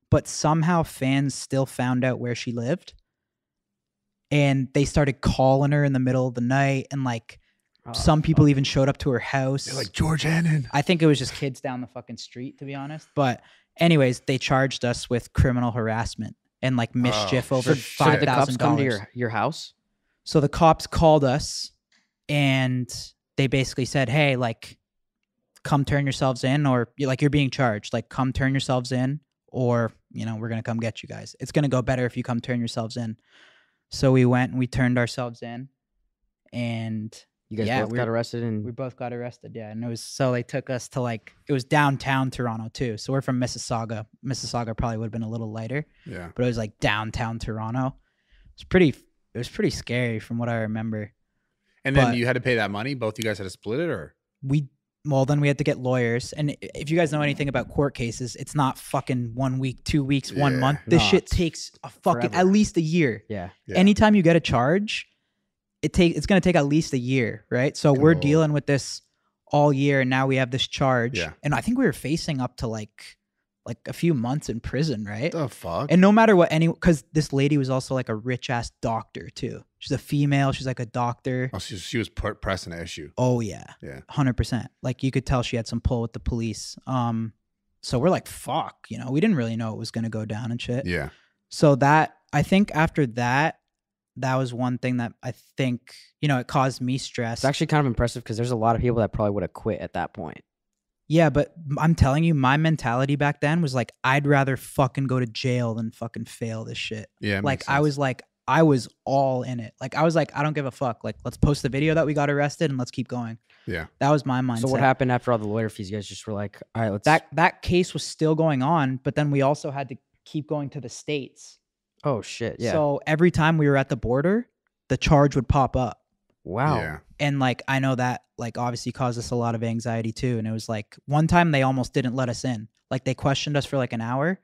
But somehow fans still found out where she lived. And they started calling her in the middle of the night. And like, some people even showed up to her house. They're like, George Hennon. I think it was just kids down the fucking street, to be honest. But anyways, they charged us with criminal harassment and like mischief over So did the cops come to $5,000. your house? So the cops called us and they basically said, hey, like, come turn yourselves in, or like, you're being charged. Like, come turn yourselves in, or, you know, we're going to come get you guys. It's going to go better if you come turn yourselves in. So we went and we turned ourselves in, and You guys both got arrested? And we both got arrested, yeah. And it was, so they took us to like, it was downtown Toronto too. So we're from Mississauga. Mississauga probably would have been a little lighter. Yeah. But it was like downtown Toronto. It was pretty scary from what I remember. And then you had to pay that money? Both you guys had to split it, or? Well, then we had to get lawyers. And if you guys know anything about court cases, it's not fucking 1 week, 2 weeks, 1 month. This shit takes a fucking, at least a year. Yeah. Anytime you get a charge, it's going to take at least a year, right? So we're dealing with this all year, and now we have this charge. Yeah. And I think we were facing up to like a few months in prison, right? The fuck? And no matter what, because this lady was also like a rich ass doctor too. She's a female. She's like a doctor. Oh, she was pressing the issue. Oh yeah. Yeah. 100%. Like, you could tell she had some pull with the police. So we're like, fuck, you know, we didn't really know it was going to go down and shit. Yeah. So I think after that was one thing that I think, you know, it caused me stress. It's actually kind of impressive because there's a lot of people that probably would have quit at that point. Yeah, but I'm telling you, my mentality back then was like, I'd rather fucking go to jail than fucking fail this shit. Yeah. Like, I was all in it. Like, I was like, I don't give a fuck. Like, let's post the video that we got arrested and let's keep going. Yeah. That was my mindset. So what happened after all the lawyer fees? You guys just were like, all right, let's... That case was still going on, but then we also had to keep going to the States. Oh, shit. Yeah. So every time we were at the border, the charge would pop up. Wow. Yeah. And like, I know that like obviously caused us a lot of anxiety too. And it was like, one time they almost didn't let us in. Like, they questioned us for like an hour,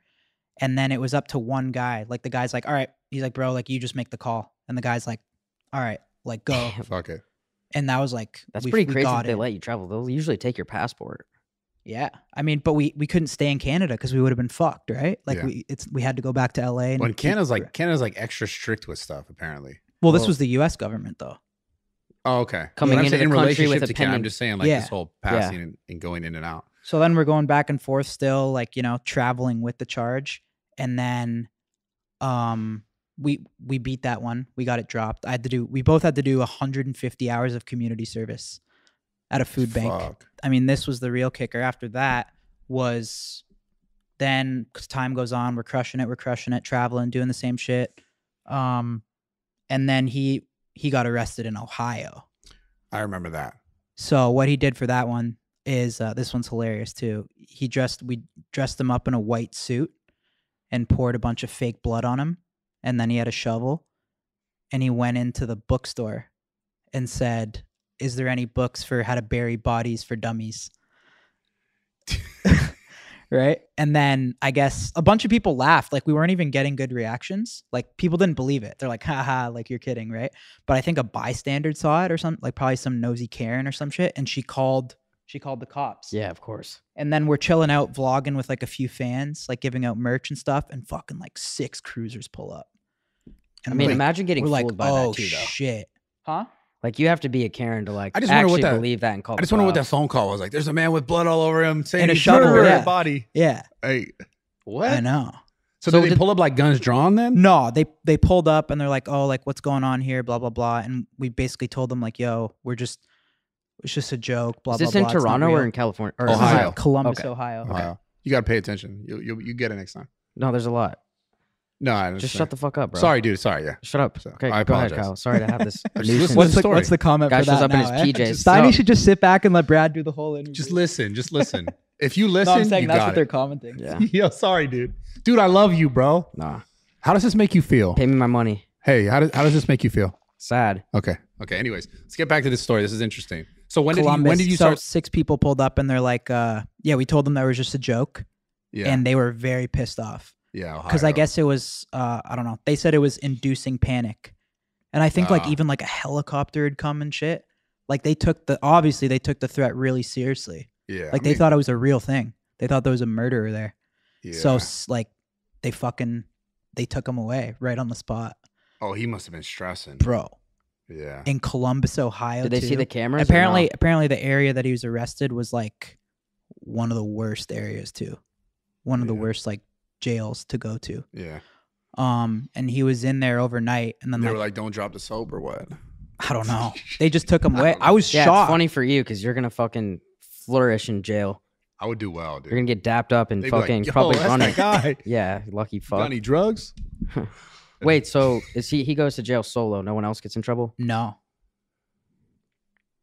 and then it was up to one guy. Like, the guy's like, all right. He's like, bro, like, you just make the call. And the guy's like, all right, like, go. Fuck it. And that was like, That's pretty crazy that they let you travel. They'll usually take your passport. Yeah. I mean, but we couldn't stay in Canada because we would have been fucked, right? Like, we had to go back to LA. When Canada's like extra strict with stuff, apparently. Well, this was the US government though. Oh, okay. Coming into the in country relationship with to a Canada, I'm pending... just saying, like, this whole passing and going in and out. So then we're going back and forth still, like, you know, traveling with the charge. And then we beat that one. We got it dropped. We both had to do 150 hours of community service at a food bank. I mean, this was the real kicker. After that was then, because time goes on, we're crushing it, traveling, doing the same shit. And then he got arrested in Ohio. I remember that. So what he did for that one is, this one's hilarious too. We dressed him up in a white suit and poured a bunch of fake blood on him. And then he had a shovel, and he went into the bookstore and said, is there any books for how to bury bodies for dummies? Right? And then I guess a bunch of people laughed. Like, we weren't even getting good reactions. Like, people didn't believe it. They're like, haha, like, you're kidding, right? But I think a bystander saw it or something, like probably some nosy Karen or some shit. And she called the cops. Yeah, of course. And then we're chilling out, vlogging with like a few fans, like giving out merch and stuff. And fucking like 6 cruisers pull up. And I mean, like, imagine getting fooled by that too, though. Shit. Huh? Like, you have to be a Karen to like I just wonder actually what that, believe that and call. I just wonder what that phone call was like. There's a man with blood all over him saying And a he's shovel, murdered yeah. a body. Yeah. Hey, what? I know. So did they pull up like guns drawn then? No, they pulled up and they're like, oh, like, what's going on here? Blah, blah, blah. And we basically told them like, yo, it's just a joke. Blah, Is blah, this blah. in It's not Toronto real. or in California? Or Ohio. Columbus, Okay. Ohio. Okay. You got to pay attention. You get it next time. No, there's a lot. No, I Just shut the fuck up, bro. Sorry, dude. Sorry, yeah. Shut up. So, Okay, I go ahead, apologize. Kyle. Sorry to have this Just nuisance. listen. What's story. the comment Guy for shows that up in now, his PJs. Steiny So- should just sit back and let Brad do the whole interview. Just listen. If you No, listen, I'm saying you that's got what they're it. commenting. Yeah. Yo, sorry, dude. Dude, I love you, bro. Nah. How does this make you feel? Pay me my money. Hey, how does this make you feel? Sad. Okay. Anyways, let's get back to this story. This is interesting. So when Columbus, did you so start? 6 people pulled up and they're like, yeah, we told them that was just a joke. Yeah. And they were very pissed off. Yeah. Because I guess it was, I don't know. They said it was inducing panic. And I think like even like a helicopter had come and shit. Like obviously they took the threat really seriously. Yeah. Like they thought it was a real thing. They thought there was a murderer there. Yeah. So like they took him away right on the spot. Oh, he must have been stressing. Bro. Yeah. In Columbus, Ohio. Did they see the cameras? Apparently the area that he was arrested was like one of the worst areas too. One of the worst like jails to go to. Yeah. And he was in there overnight and then they were like, don't drop the soap or what? I don't know. They just took him away. I was Yeah, shocked. it's funny for you because you're gonna fucking flourish in jail. I would do well, dude. You're gonna get dapped up and They'd be fucking like, yo, probably that's running. that guy. Yeah, lucky Got fuck. any drugs? Wait, so is he goes to jail solo? No one else gets in trouble? No.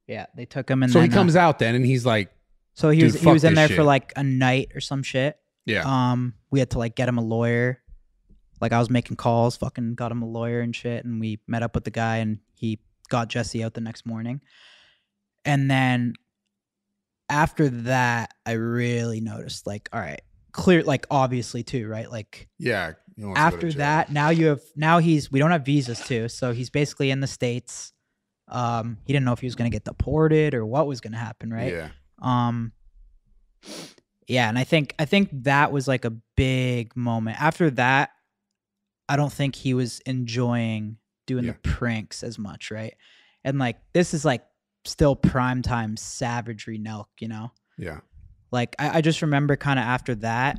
Yeah, they took him and So then, he comes out then and he's like, so he dude, was fuck in this there shit. for like a night or some shit. yeah. We had to like get him a lawyer. Like I was making calls, fucking got him a lawyer and shit, and we met up with the guy and he got Jesse out the next morning. And then after that, I really noticed like, all right, clear, like obviously too, right? Like Yeah. You don't want to go to after jail. that, we don't have visas too. So he's basically in the States. He didn't know if he was going to get deported or what was going to happen. Right. Yeah. Yeah. And I think that was like a big moment. After that, I don't think he was enjoying doing the pranks as much. Right. And like, this is like still primetime savagery NELK, you know? Yeah. Like, I just remember kind of after that,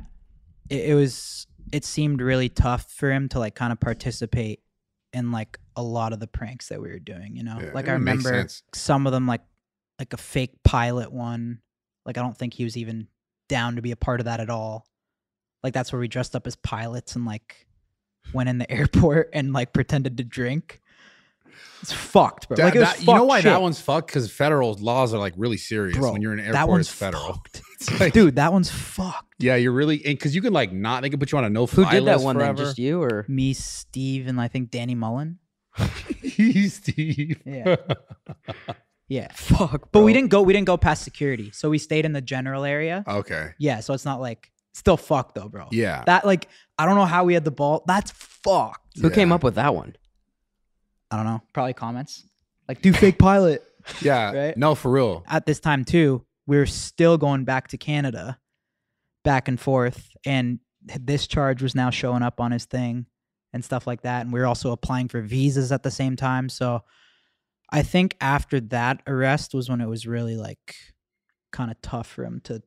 it seemed really tough for him to like kind of participate in like a lot of the pranks that we were doing, you know? Yeah, like it I makes remember sense. some of them like a fake pilot one. Like I don't think he was even down to be a part of that at all. Like that's where we dressed up as pilots and like went in the airport and like pretended to drink. It's fucked, bro. Like it was fucked you know why shit. that one's fucked? Because federal laws are like really serious. Bro, when you're in an that airport, one's it's federal. fucked. It's like, Dude, that one's fucked. yeah, you're really because you can like not. They can put you on a no Who fly did that list one forever. then? Just you or? Me, Steve, and I think Danny Mullen. Steve. Yeah. Yeah. Fuck, But we didn't go past security. So we stayed in the general area. Okay. Yeah, so it's not like still fucked though, bro. Yeah. That like I don't know how we had the ball. That's fucked. Who came Yeah. up with that one? I don't know. Probably comments. Like do fake pilot. Yeah. Right? No, for real. At this time too, we were still going back to Canada, back and forth, and this charge was now showing up on his thing and stuff like that. And we were also applying for visas at the same time. So I think after that arrest was when it was really like kind of tough for him to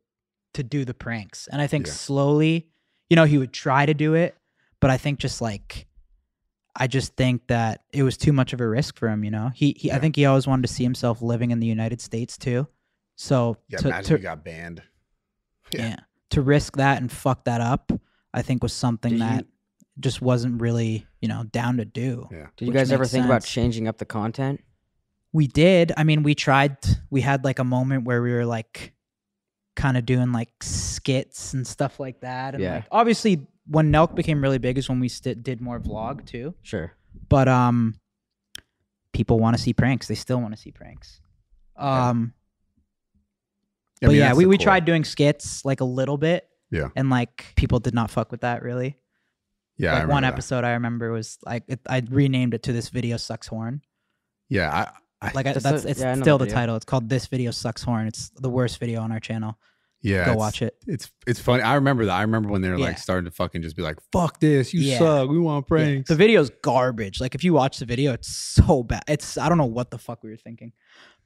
do the pranks. And I think slowly, you know, he would try to do it, but I think just like I just think that it was too much of a risk for him, you know. I think he always wanted to see himself living in the United States too. So Yeah. Imagine you got banned. to risk that and fuck that up, I think was something that just wasn't really, you know, down to do. Yeah. Did you Which guys ever makes think about sense. changing up the content? We did. I mean, we tried. We had like a moment where we were like kind of doing like skits and stuff like that. And like obviously when NELK became really big is when we did more vlog too. Sure. But people want to see pranks. They still want to see pranks. But yeah, we tried doing skits like a little bit. Yeah. And like people did not fuck with that really. Yeah. Like one episode I remember was like I renamed it to "This Video Sucks Horn." Yeah. Like That's it's I know still the the video. title. It's called "This Video Sucks Horn." It's the worst video on our channel. Yeah. Go watch it. It's funny. I remember that. I remember when they were Yeah. like starting to fucking just be like, "Fuck this, you Yeah. suck. We want Yeah. pranks." The video's garbage. Like if you watch the video, it's so bad. I don't know what the fuck we were thinking,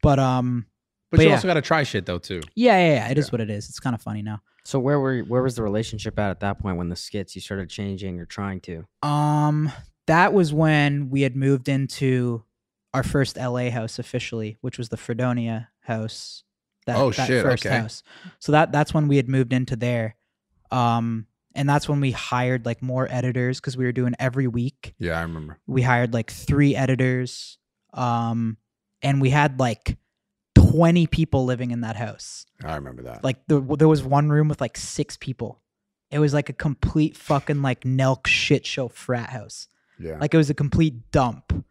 but But you yeah. also got to try shit though too. yeah. It is what it is. It's kind of funny now. So where was the relationship at that point when the skits you started changing or trying to? That was when we had moved into our first LA house officially, which was the Fredonia house. That first okay. house. So that's when we had moved into there. And that's when we hired like more editors because we were doing every week. Yeah, I remember. We hired like 3 editors. And we had like 20 people living in that house. I remember that. Like there was one room with like 6 people. It was like a complete fucking like NELK shit show frat house. Yeah. Like it was a complete dump.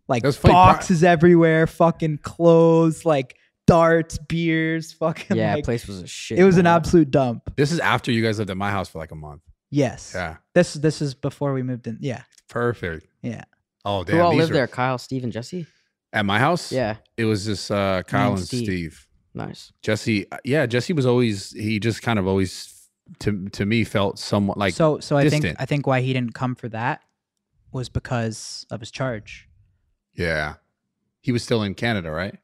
Like That's funny. boxes everywhere, fucking clothes, like darts, beers, fucking Yeah, like place was a shit. it was an hole. absolute dump. This is after you guys lived at my house for like a month. Yes. Yeah. This is before we moved in. Yeah. Perfect. Yeah. Oh, damn. Who all these lived are- there? Kyle, Steve, and Jesse? At my house? Yeah. It was just Kyle and Steve. Nice. Jesse, Jesse was always, he just kind of always, to me, felt somewhat like So distant. I think why he didn't come for that was because of his charge. Yeah. He was still in Canada, right?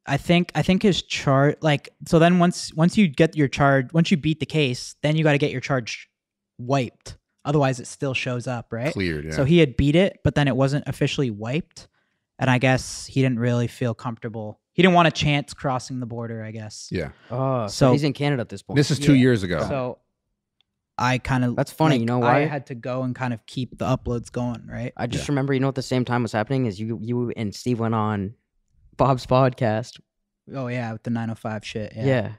I think his charge, like, so then once you get your charge, once you beat the case, then you got to get your charge wiped. Otherwise it still shows up, right? Cleared, yeah. So he had beat it, but then it wasn't officially wiped. And I guess he didn't really feel comfortable. He didn't want a chance crossing the border, I guess. Yeah. Oh, So- so he's in Canada at this point. This is 2 Yeah. years ago. So I kind of, That's funny, you know I why? had to go and kind of keep the uploads going, right? I just remember, you know, at the same time was happening is you and Steve went on Bob's podcast. Oh yeah, with the 905 shit. Yeah.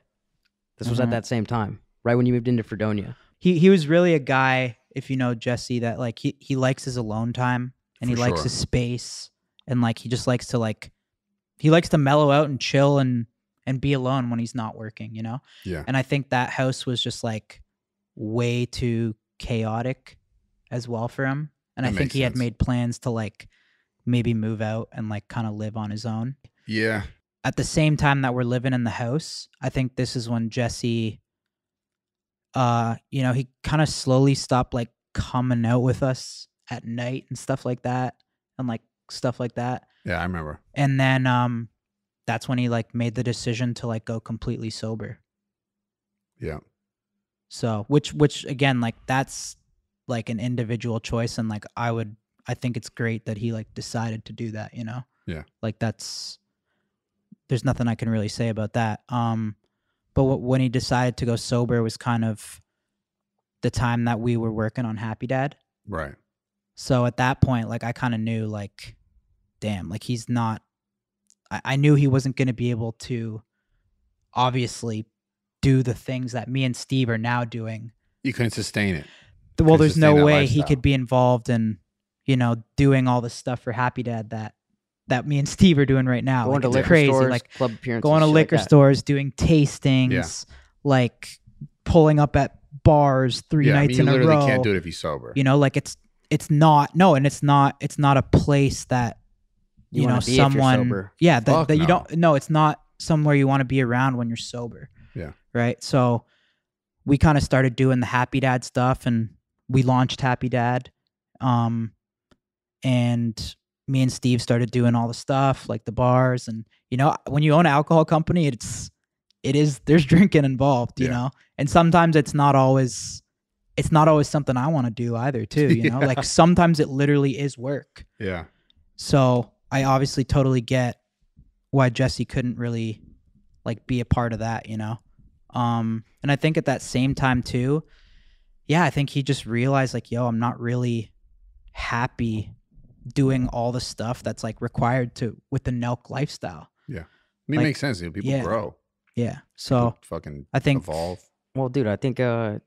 This was Mhm. at that same time, right when you moved into Fredonia. He was really a guy, if you know Jesse, that like he likes his alone time and he For likes sure. his space, and like he just likes to like he likes to mellow out and chill and be alone when he's not working, you know? Yeah. And I think that house was just like way too chaotic as well for him. And That I think makes he had sense. made plans to like maybe move out and like kind of live on his own. Yeah. At the same time that we're living in the house, I think this is when Jesse, you know, he kind of slowly stopped like coming out with us at night and stuff like that, and like stuff like that. Yeah, I remember. And then that's when he like made the decision to like go completely sober. Yeah. So which again, like that's like an individual choice, and like I think it's great that he like decided to do that, you know? Yeah. Like there's nothing I can really say about that. But when he decided to go sober was kind of the time that we were working on Happy Dad. Right. So at that point, like I kind of knew like, damn, like he's not, I knew he wasn't going to be able to obviously do the things that me and Steve are now doing. You couldn't sustain it. Well, Couldn't there's sustain no that way he lifestyle. could be involved in, you know, doing all the stuff for Happy Dad that me and Steve are doing right now. Going Like, to it's liquor crazy. stores, Like club appearances, going to shit like liquor that. stores, doing tastings, like pulling up at bars 3 Yeah, I nights mean, you in a literally row. can't do it if you're sober. You know, like it's not a place that you know wanna be if you're someone sober. yeah that, Fuck that you no. don't no it's not somewhere you want to be around when you're sober. Yeah. Right. So we kind of started doing the Happy Dad stuff, and we launched Happy Dad. And me and Steve started doing all the stuff like the bars, and you know, when you own an alcohol company, there's drinking involved, you Yeah. know, and sometimes it's not always something I want to do either too, you know, Yeah. like sometimes it literally is work. Yeah. So I obviously totally get why Jesse couldn't really like be a part of that, you know? And I think at that same time too, yeah, I think he just realized like, yo, I'm not really happy doing all the stuff that's like required with the NELK lifestyle. I mean, Like, it makes sense. You know, people yeah. grow. Yeah. So People fucking I think evolve. Well, dude, I think the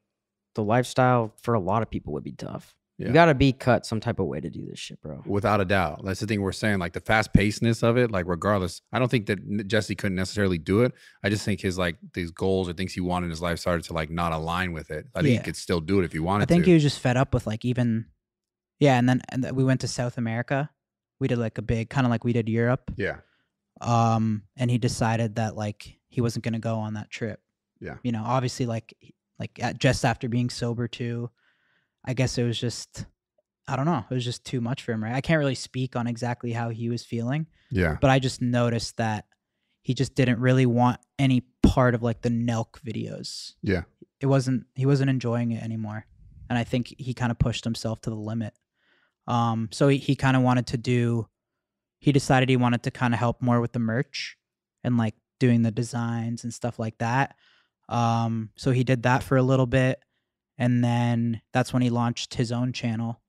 lifestyle for a lot of people would be tough. Yeah. You got to be cut some type of way to do this shit, bro. Without a doubt. That's the thing we're saying. Like the fast pacedness of it, like regardless, I don't think that Jesse couldn't necessarily do it. I just think his like these goals or things he wanted in his life started to like not align with it. I think Yeah. he could still do it if he wanted I think to. he was just fed up with like even, yeah. And then we went to South America. We did like a big kind of like we did Europe. Yeah. And he decided that like he wasn't going to go on that trip. Yeah. You know, obviously just after being sober too, I guess it was just, I don't know. It was just too much for him, right? I can't really speak on exactly how he was feeling, Yeah. but I just noticed that he just didn't really want any part of like the NELK videos. Yeah. He wasn't enjoying it anymore. And I think he kind of pushed himself to the limit. So he kind of he decided he wanted to kind of help more with the merch and like doing the designs and stuff like that. So he did that for a little bit. And then that's when he launched his own channel,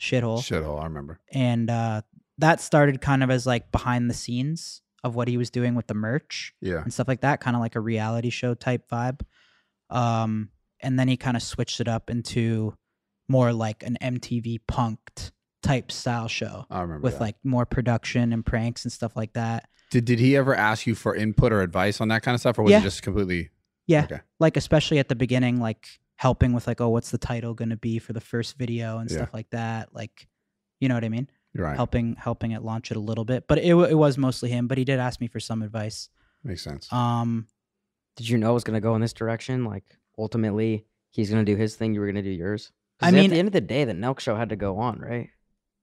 Shithole. Shithole, I remember. And that started kind of as like behind the scenes of what he was doing with the merch and stuff like that, kind of like a reality show type vibe. And then he kind of switched it up into more like an MTV punked type style show. I remember with like more production and pranks and stuff like that. Did he ever ask you for input or advice on that kind of stuff, or was it just completely? Yeah, okay. Like especially at the beginning, like helping with like, oh, what's the title going to be for the first video and stuff like that. Like, you know what I mean? Right. Helping it launch it a little bit, but it was mostly him. But he did ask me for some advice. Makes sense. Did you know it was going to go in this direction? Like ultimately, he's going to do his thing. You were going to do yours. I mean, at the end of the day, the NELK show had to go on, right?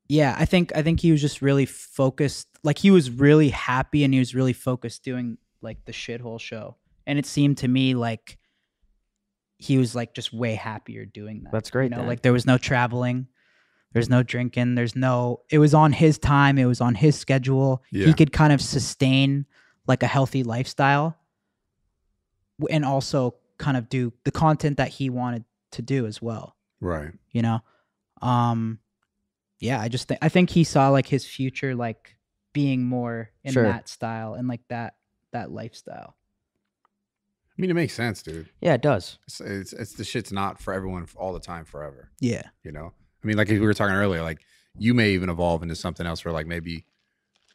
Yeah, I think he was just really focused. Like he was really happy and he was really focused doing like the shithole show. And it seemed to me like he was like just way happier doing that. That's great. You know, like there was no traveling, there's no drinking, it was on his time, it was on his schedule. Yeah. He could kind of sustain like a healthy lifestyle and also kind of do the content that he wanted to do as well. Right. You know? Yeah, I think he saw like his future like being more in that style and like that lifestyle. I mean, it makes sense, dude. Yeah, it does. It's the shit's not for everyone all the time forever. Yeah. You know? I mean, like we were talking earlier, like you may even evolve into something else where like maybe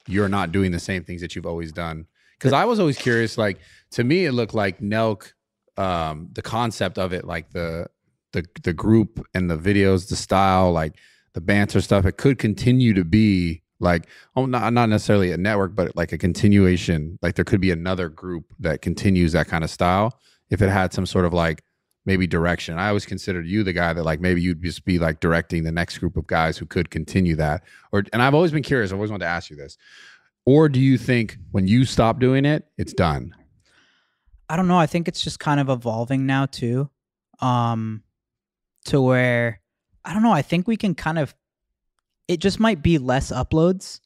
you're not doing the same things that you've always done. Because I was always curious, like to me it looked like NELK, the concept of it, like the group and the videos, the style, like the banter stuff, it could continue to be like, not necessarily a network, but like a continuation. Like there could be another group that continues that kind of style if it had some sort of like maybe direction. I always considered you the guy that like maybe you'd just be like directing the next group of guys who could continue that. And I've always been curious. I always wanted to ask you this. Or do you think when you stop doing it, it's done? I don't know. I think it's just kind of evolving now too. To where, I don't know, I think we can kind of, it just might be less uploads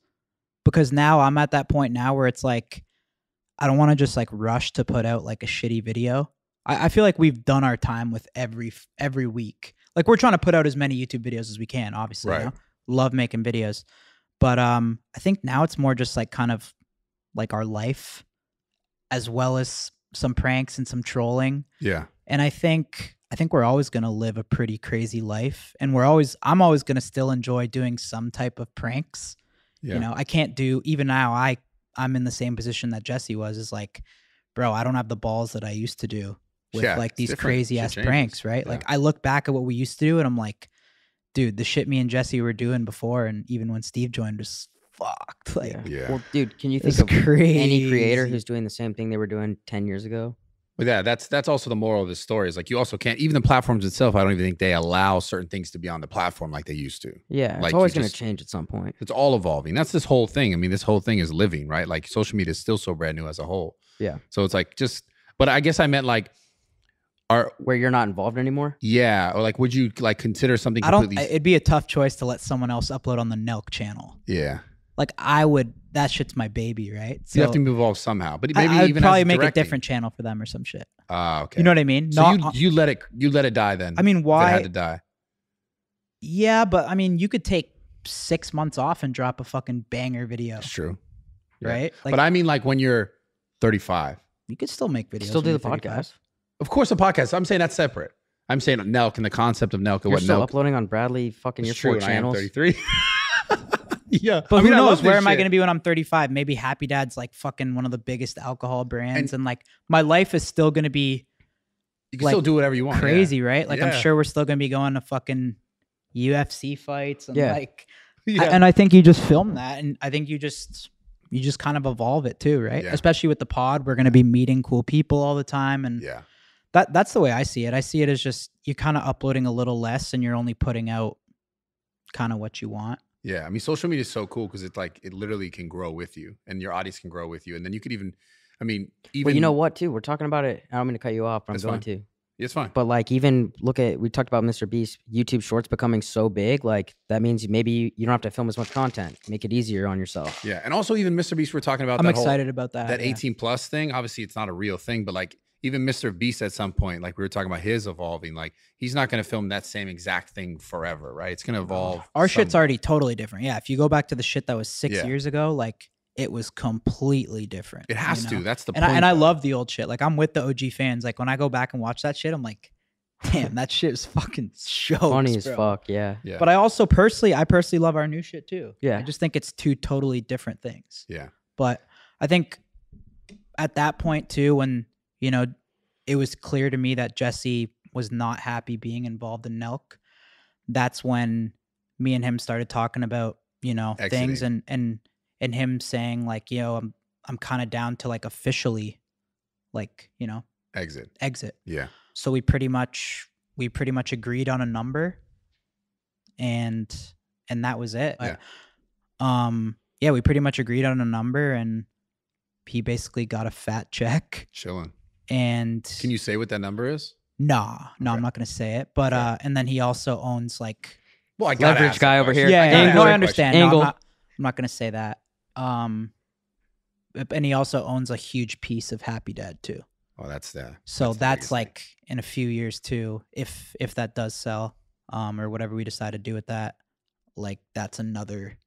because now I'm at that point now where it's like, I don't want to just like rush to put out like a shitty video. I feel like we've done our time with every week. Like we're trying to put out as many YouTube videos as we can, obviously. Right. You know? Love making videos. But I think now it's more just like kind of like our life as well as some pranks and some trolling. Yeah. And I think we're always going to live a pretty crazy life. And I'm always going to still enjoy doing some type of pranks. Yeah. You know, I can't do, even now I'm in the same position that Jesse was, is like, bro, I don't have the balls that I used to do with like these crazy ass pranks, right? Yeah. Like I look back at what we used to do and I'm like, dude, the shit me and Jesse were doing before, and even when Steve joined, was fucked. Like, yeah. Well, dude, can you think of any creator who's doing the same thing they were doing 10 years ago? Well, yeah, that's also the moral of the story. Is like you also can't, even the platforms itself, I don't even think they allow certain things to be on the platform like they used to. Yeah, like it's always going to change at some point. It's all evolving. That's this whole thing. I mean, this whole thing is living, right? Like social media is still so brand new as a whole. Yeah. So it's like but I guess I meant like, where you're not involved anymore? Yeah, or like, would you like consider something completely? It'd be a tough choice to let someone else upload on the NELK channel. Yeah. Like I would, that shit's my baby, right? So you have to evolve somehow, but maybe I'd even probably make a different channel for them or some shit. Okay. You know what I mean? So you let it die then. I mean, why? If it had to die. Yeah, but I mean, you could take 6 months off and drop a fucking banger video. That's true. Yeah. Right? Like, but I mean, like when you're 35. You could still make videos. Still do the podcast. Of course, the podcast. I'm saying that's separate. I'm saying NELK and the concept of NELK. You're still uploading on Bradley fucking your 4 channels. I am 33. Yeah. But who knows? Where am I going to be when I'm 35? Maybe Happy Dad's like fucking one of the biggest alcohol brands. And like my life is still going to be. You can still do whatever you want. Crazy, right? Like I'm sure we're still going to be going to fucking UFC fights. And like, and I think you just film that. And I think you just kind of evolve it too, right? Yeah. Especially with the pod, we're going to be meeting cool people all the time. And that's the way I see it. I see it as just you're kind of uploading a little less and you're only putting out kind of what you want. Yeah. I mean, social media is so cool because it's like, it literally can grow with you and your audience can grow with you. And then you could even, well, you know what too? We're talking about it. I don't mean to cut you off, but I'm going to. It's fine. But like, even we talked about Mr. Beast, YouTube Shorts becoming so big. Like that means maybe you don't have to film as much content. Make it easier on yourself. Yeah. And also even Mr. Beast, we're talking about. I'm excited about that. That 18 plus thing. Obviously it's not a real thing, but like even Mr. Beast at some point, like we were talking about his evolving, like he's not going to film that same exact thing forever, right? It's going to evolve. Our shit's already totally different. Yeah. If you go back to the shit that was 6 years ago, like it was completely different. It has you to. know? That's the And point. I love the old shit. Like I'm with the OG fans. Like when I go back and watch that shit, I'm like, damn, that shit is fucking jokes, Funny as bro. fuck. Yeah. Yeah. But I personally love our new shit too. Yeah. I just think it's two totally different things. Yeah. But I think at that point too, when, you know, it was clear to me that Jesse was not happy being involved in NELK, that's when me and him started talking about, you know, things and him saying like, you know, I'm kind of down to like officially like, you know, exit. Yeah. So we pretty much agreed on a number and that was it. Yeah. Yeah, we pretty much agreed on a number and he basically got a fat check. Chilling. And can you say what that number is? No, Okay. I'm not going to say it. But and then he also owns like well, I got leverage guy over here. Yeah, no, I understand. Angle. No, I'm not going to say that. And he also owns a huge piece of Happy Dad too. Oh, that's that. So that's like in a few years too, if that does sell, or whatever we decide to do with that, like that's another.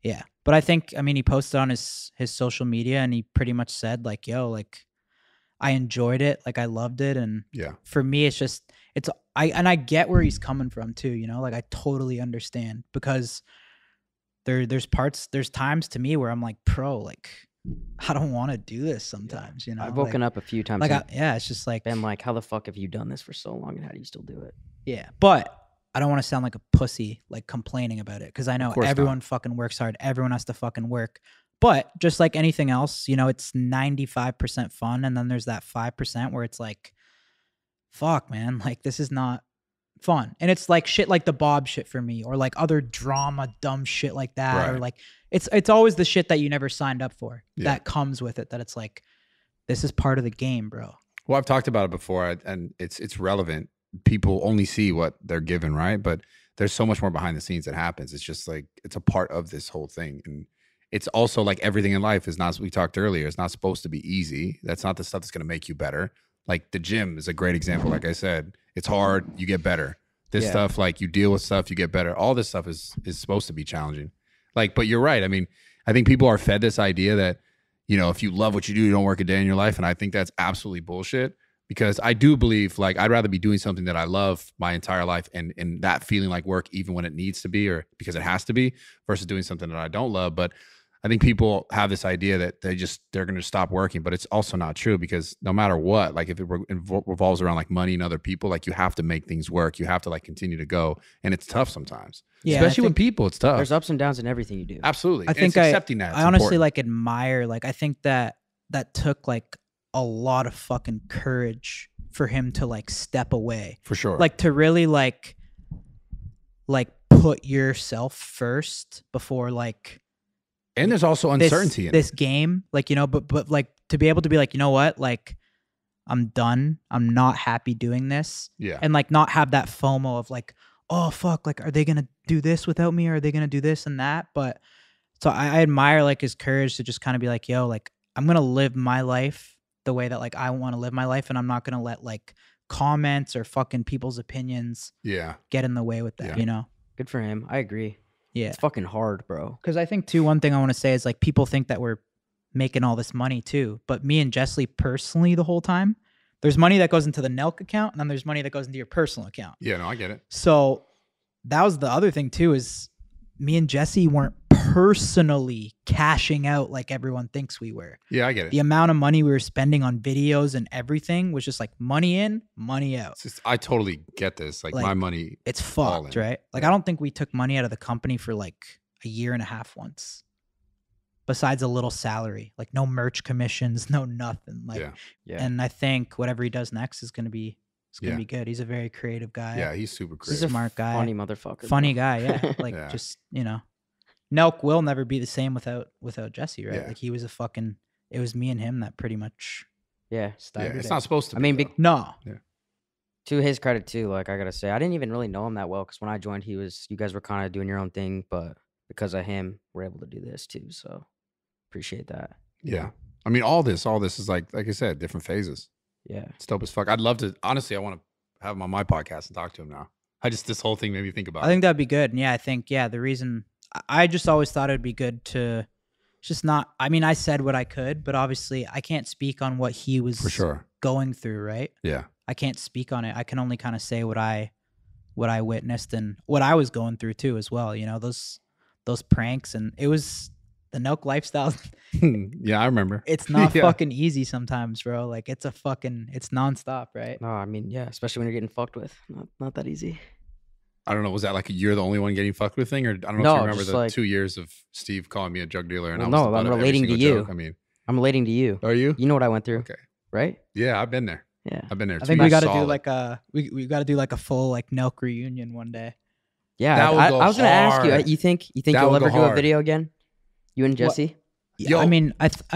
Yeah, but I think he posted on his social media and he pretty much said like, "Yo, like I enjoyed it, like I loved it," and yeah, for me it's just I get where he's coming from too, you know, like I totally understand because there's times to me where I'm like, bro, like I don't want to do this sometimes, you know. I've woken up a few times. Like it's just like been like, how the fuck have you done this for so long and how do you still do it? Yeah, but I don't want to sound like a pussy, like complaining about it, because I know everyone fucking works hard. Everyone has to fucking work. But just like anything else, you know, it's 95% fun, and then there's that 5% where it's like, fuck, man, like this is not fun. And it's like shit like the Bob shit for me, or like other drama, dumb shit like that, right. or like it's always the shit that you never signed up for that comes with it. That it's like, this is part of the game, bro. Well, I've talked about it before, and it's relevant. People only see what they're given, right? But there's so much more behind the scenes that happens. It's just like it's a part of this whole thing, and it's also like everything in life is not. We talked earlier. It's not supposed to be easy. That's not the stuff that's going to make you better. Like the gym is a great example. Like I said, it's hard. You get better. This stuff, like you deal with stuff, you get better. All this stuff is supposed to be challenging. Like, but you're right. I mean, I think people are fed this idea that, you know, if you love what you do, you don't work a day in your life. And I think that's absolutely bullshit, because I do believe like I'd rather be doing something that I love my entire life and that feeling like work even when it needs to be or because it has to be, versus doing something that I don't love. But I think people have this idea that they're going to stop working, but it's also not true, because no matter what, like if it revolves around like money and other people, like you have to make things work. You have to like continue to go, and it's tough sometimes. Yeah, especially with people, it's tough. There's ups and downs in everything you do. Absolutely. I think accepting that. I honestly like admire, like I think that took like a lot of fucking courage for him to like step away. For sure. Like to really like put yourself first before like. And there's also uncertainty in this game, like, you know, but like to be able to be like, you know what, like I'm done. I'm not happy doing this. Yeah. And like not have that FOMO of like, oh fuck, like are they gonna do this without me, or are they gonna do this and that? But so I admire like his courage to just kind of be like, yo, like I'm gonna live my life the way that like I want to live my life, and I'm not gonna let like comments or fucking people's opinions get in the way with that, you know? Good for him. I agree. Yeah. It's fucking hard, bro. Because I think too, one thing I want to say is like people think that we're making all this money too, but me and Jessie personally the whole time, there's money that goes into the NELK account, and then there's money that goes into your personal account. Yeah, no, I get it. So that was the other thing too, is me and Jessie weren't personally cashing out like everyone thinks we were. Yeah, I get it. The amount of money we were spending on videos and everything was just like money in, money out. I totally get this. Like my money. It's fucked, right? Like I don't think we took money out of the company for like a year and a half once. Besides a little salary, like no merch commissions, no nothing. Like, and I think whatever he does next is gonna be be good. He's a very creative guy. Yeah, he's super creative. He's a smart guy. Funny motherfucker. Funny guy, yeah. Like just, you know. NELK will never be the same without Jessie, right? Like he was it was me and him that pretty much started it's not supposed to be. I mean, no. Yeah. To his credit too, like I gotta say, I didn't even really know him that well, because when I joined, you guys were kind of doing your own thing, but because of him, we're able to do this too. So appreciate that. Yeah. I mean, all this is like I said, different phases. Yeah. It's dope as fuck. I'd love to, honestly, I want to have him on my podcast and talk to him now. This whole thing made me think about it. I think that'd be good. And yeah, I think, the reason I just always thought it'd be good to It's just not. I mean, I said what I could, but obviously, I can't speak on what he was For sure. going through. Right? Yeah. I can't speak on it. I can only kind of say what I witnessed and what I was going through too, as well. You know, those pranks, and it was the NELK lifestyle. Yeah, I remember. It's not fucking easy sometimes, bro. Like it's nonstop, right? No, I mean, yeah, especially when you're getting fucked with. Not that easy. I don't know. Was that like you're the only one getting fucked with thing, or I don't know if No, you remember just the like- 2 years of Steve calling me a drug dealer, and Well, I was no, the butt I'm of every relating to single you. joke. I mean, I'm relating to you. are you? You know what I went through. Okay. Right? Yeah, I've been there. Yeah. I've been there. I 2 think we years got to do solid. like we got to do like a full like NELK reunion one day. Yeah. That would go I was gonna ask you. hard. You think That you'll would ever go do a hard. video again? You and Jesse? Yeah, Yo. I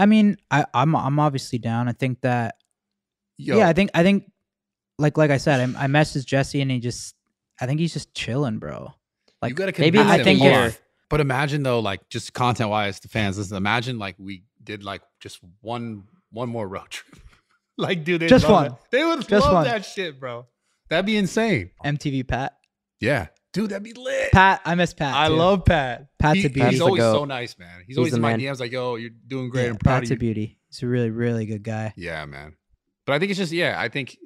mean, I'm obviously down. I think that. Yo, Yeah, I think like I said, I messaged Jesse and I think he's just chilling, bro. Like you gotta maybe in convince like a him more. year. But imagine though, like just content wise, the fans. Listen, imagine like we did like just one more road trip. Like, dude, Just one. They would Just love one. that shit, bro. That'd be insane. MTV Pat. Yeah, dude, that'd be lit. Pat, I miss Pat. I too. love Pat. Pat's a He's beauty. He's the always goat. so nice, man. He's He's always the in my man. DMs like, "Yo, you're doing great. Yeah, I'm proud Pat's of a you." beauty. He's a really, really good guy. Yeah, man. But I think it's just, yeah, I think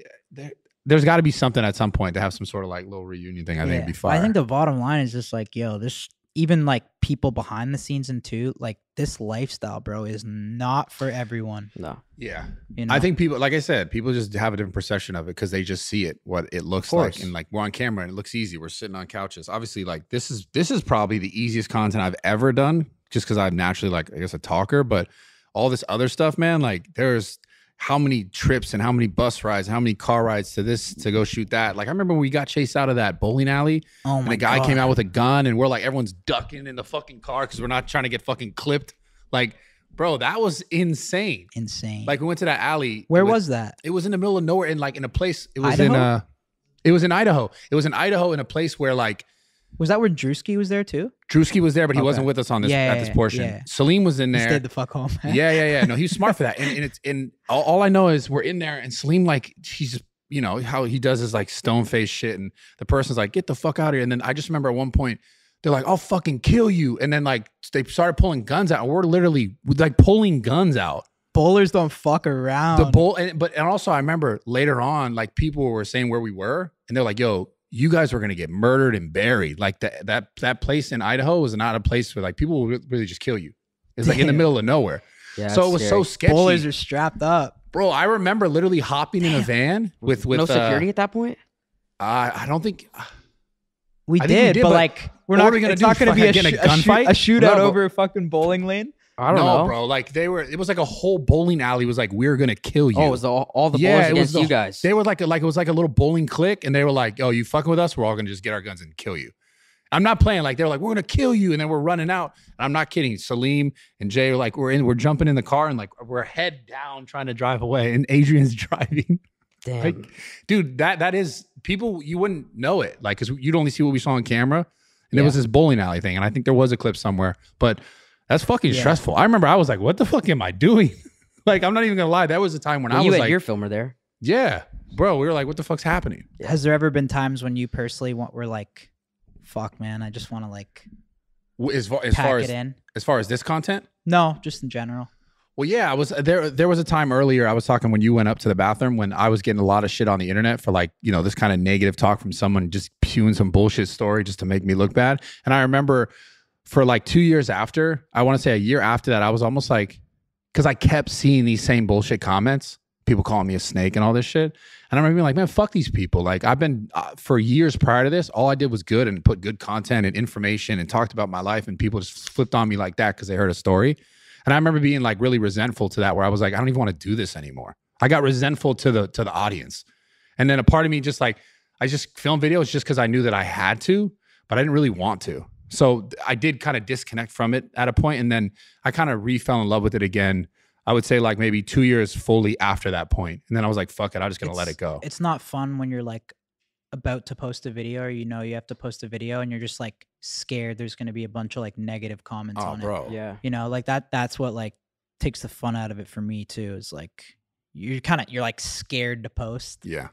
there's got to be something at some point to have some sort of like little reunion thing. I think it'd be fire. I think the bottom line is just like, yo, this even like people behind the scenes and too, like this lifestyle, bro, is not for everyone. No. yeah. You know? I think people, like I said, people just have a different perception of it because they just see it, what it looks like. course. And like we're on camera and it looks easy. We're sitting on couches. Obviously, like this is probably the easiest content I've ever done just because I'm naturally like, I guess, a talker. But all this other stuff, man, like there's how many trips and how many bus rides, how many car rides to go shoot that. Like I remember when we got chased out of that bowling alley oh and my a guy God. came out with a gun and we're like, everyone's ducking in the fucking car because we're not trying to get fucking clipped. Like, bro, that was insane. Insane. Like we went to that alley. Where was that? It was in the middle of nowhere, in like in a place. It was Idaho? it was in Idaho. It was in Idaho in a place where like Was that where Drewski was there too? Drewski was there, but he Okay. wasn't with us on this Yeah, at this portion. yeah. Salim was in He there. stayed the fuck home. Man. Yeah. No, he's smart for that. And it's all I know is we're in there and Salim, like, he's just, you know, how he does his like stone face shit. And the person's like, get the fuck out of here. And then I just remember at one point, they're like, I'll fucking kill you. And then like they started pulling guns out. And we're literally like pulling guns out. Bowlers don't fuck around. The bowl, and also I remember later on, like people were saying where we were, and they're like, yo, you guys were gonna get murdered and buried. Like that place in Idaho was not a place where like people will really just kill you. It's like in the Damn. middle of nowhere. Yeah. So it was so sketchy. Bowlers are strapped up. Bro, I remember literally hopping in a van with no security at that point. I don't think We I think we did, did, but but like we're what not. are we gonna It's do? not going to be Fucking a, get in a gunfight? a shootout No, but- over a fucking bowling lane. I don't know, bro. Like it was like a whole bowling alley was like, we're gonna kill you. Oh, it was all the Yeah, bowlers it was against the- you guys. They were like it was like a little bowling clique, and they were like, "Oh, you fucking with us? We're all gonna just get our guns and kill you." I'm not playing. Like they're like, "We're gonna kill you," and then we're running out. And I'm not kidding. Salim and Jay are like, we're jumping in the car and like we're head down trying to drive away, and Adrian's driving. Damn. Like, dude, that is people. You wouldn't know it, like, because you'd only see what we saw on camera, and it was this bowling alley thing. And I think there was a clip somewhere, but that's fucking stressful. I remember I was like, "What the fuck am I doing?" Like, I'm not even gonna lie. That was the time when I you was had like, your filmer there. "Yeah, bro." We were like, "What the fuck's happening?" Has there ever been times when you personally were like, "Fuck, man, I just want to like As pack far it as in"? as far as this content. No, just in general. Well, yeah, I was there. There was a time earlier I was talking when you went up to the bathroom when I was getting a lot of shit on the internet for like, you know, this kind of negative talk from someone just spewing some bullshit story just to make me look bad. And I remember for like 2 years after, I want to say a year after that, I was almost like, because I kept seeing these same bullshit comments, people calling me a snake and all this shit. And I remember being like, man, fuck these people. Like I've been for years prior to this, all I did was good and put good content and information and talked about my life, and people just flipped on me like that because they heard a story. And I remember being like really resentful to that, where I was like, I don't even want to do this anymore. I got resentful to the audience. And then a part of me just like, I just filmed videos just because I knew that I had to, but I didn't really want to. So I did kind of disconnect from it at a point, and then I kind of fell in love with it again. I would say like maybe 2 years fully after that point. And then I was like, fuck it, I'm just going to let it go. It's not fun when you're like about to post a video, or you know you have to post a video and you're just like scared there's going to be a bunch of like negative comments on it. Yeah. You know, like that's what like takes the fun out of it for me too, is like you're like scared to post. Yeah.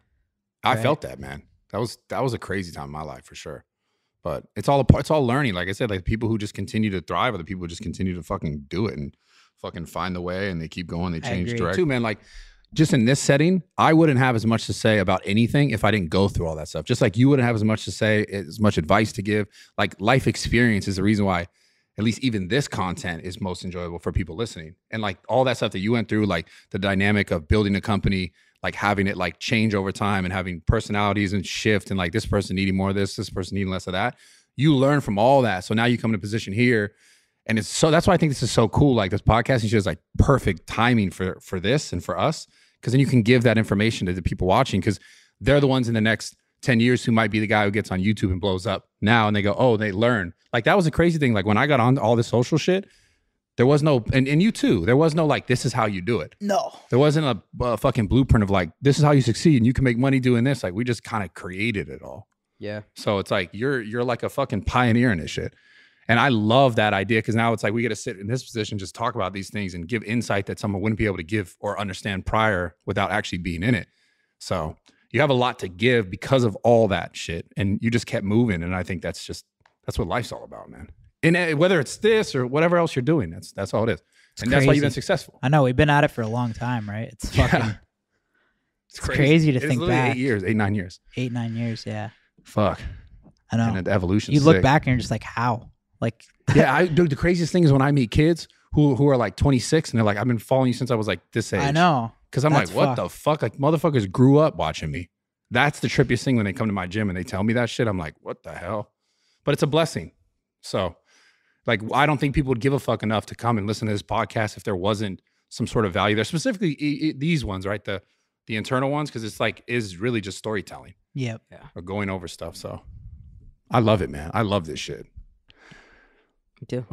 I Right. felt that, man. That was a crazy time in my life for sure. But it's all learning. Like I said, like people who just continue to thrive are the people who just continue to fucking do it and fucking find the way, and they keep going. They change direction. Too, man. Like just in this setting, I wouldn't have as much to say about anything if I didn't go through all that stuff. Just like you wouldn't have as much to say, as much advice to give. Like life experience is the reason why at least even this content is most enjoyable for people listening. And like all that stuff that you went through, like the dynamic of building a company, like having it like change over time and having personalities and shift, and like this person needing more of this person needing less of that. You learn from all that. So now you come in a position here, and it's so, that's why I think this is so cool. Like this podcasting show is like perfect timing for this and for us. Cause then you can give that information to the people watching, because they're the ones in the next 10 years who might be the guy who gets on YouTube and blows up now, and they go, oh, they learn. Like that was a crazy thing. Like when I got on all this social shit, there was no, and you too, there was no like, this is how you do it. No. There wasn't a fucking blueprint of like, this is how you succeed and you can make money doing this. Like we just kind of created it all. Yeah. So it's like, you're like a fucking pioneer in this shit. And I love that idea, because now it's like we get to sit in this position, just talk about these things and give insight that someone wouldn't be able to give or understand prior without actually being in it. So you have a lot to give because of all that shit, and you just kept moving. And I think that's what life's all about, man. And whether it's this or whatever else you're doing, that's all it is. And that's why you've been successful. I know, we've been at it for a long time, right? It's fucking, Yeah. It's crazy to think back. 8 years, 9 years. 8-9 years, yeah. Fuck. I know. And the evolution. You look back and you're just like, how? Like, yeah, dude, the craziest thing is when I meet kids who are like 26 and they're like, I've been following you since I was like this age. I know. Because I'm like, what the fuck? Like motherfuckers grew up watching me. That's the trippiest thing when they come to my gym and they tell me that shit. I'm like, what the hell? But it's a blessing. So like, I don't think people would give a fuck enough to come and listen to this podcast if there wasn't some sort of value there. Specifically these ones, right? The internal ones, because it's like, is really just storytelling. Yep. Yeah. Or going over stuff. So I love it, man. I love this shit. Me too.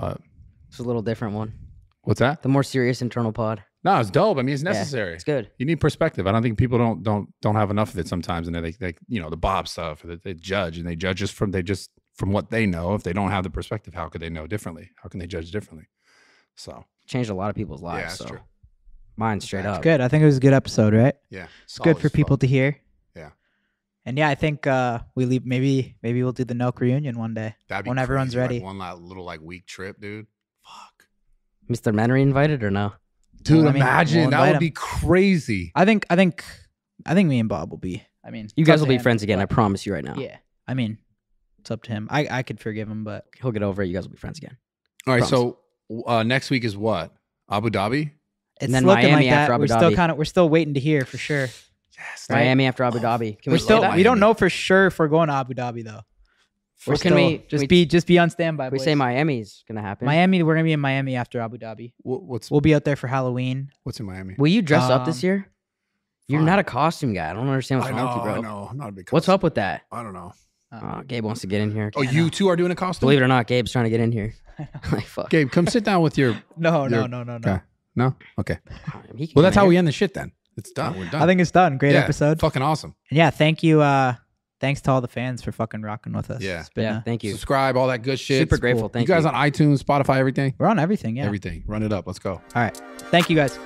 It's a little different one. What's that? The more serious internal pod. No, it's dope. I mean, it's necessary. Yeah, it's good. You need perspective. I don't think people don't have enough of it sometimes, and they you know, the Bob stuff, that they judge, and they judge just from what they know. If they don't have the perspective, how could they know differently? How can they judge differently? So Changed a lot of people's lives. yeah, that's so true. mine straight up. Good. I think it was a good episode, right? Yeah, It's good for people to hear. Yeah. And yeah, I think we leave. Maybe we'll do the NELK reunion one day. That'd be when everyone's crazy. ready. Like one little like week trip, dude. Fuck. Mr. Menery invited or no? Dude, Well, I mean, imagine we'll that invite would him. be crazy. I think me and Bob will be. I mean, You it's guys up will to be him, friends again. I but- promise you right now. Yeah. I mean, it's up to him. I could forgive him, but He'll get over it. You guys will be friends again. All right, Promise. so next week is what? Abu Dhabi? it's then looking Miami like that. after Abu We're Dhabi. we're still waiting to hear for sure. Yes. Right. Miami after Abu Dhabi. Can We're we say still that? we don't know for sure if we're going to Abu Dhabi though. Or can we just be on standby? we boys. say Miami's gonna happen? Miami. We're gonna be in Miami after Abu Dhabi. What's We'll be out there for Halloween. in Miami? Will you dress up this Um, year? You're fine. not a costume guy. I don't understand what's wrong with you, bro. I know. I'm not a big What's costume. up with that? I don't know. Gabe wants to get in here. Oh, you two are doing a costume? Believe it or not, Gabe's trying to get in here. like fuck. Gabe, come sit down with your... No. Okay. No? Okay. He can Well, come that's in how here. we end the shit then. It's done. We're done. I think it's done. Great Yeah, episode. Fucking awesome. And yeah, thank you. Thanks to all the fans for fucking rocking with us. Yeah. It's been, Yeah, thank you. Subscribe, all that good shit. Super It's grateful. cool. Thank you guys you. on iTunes, Spotify, everything? we're on everything. Yeah. Everything. Run it up. Let's go. All right. Thank you guys.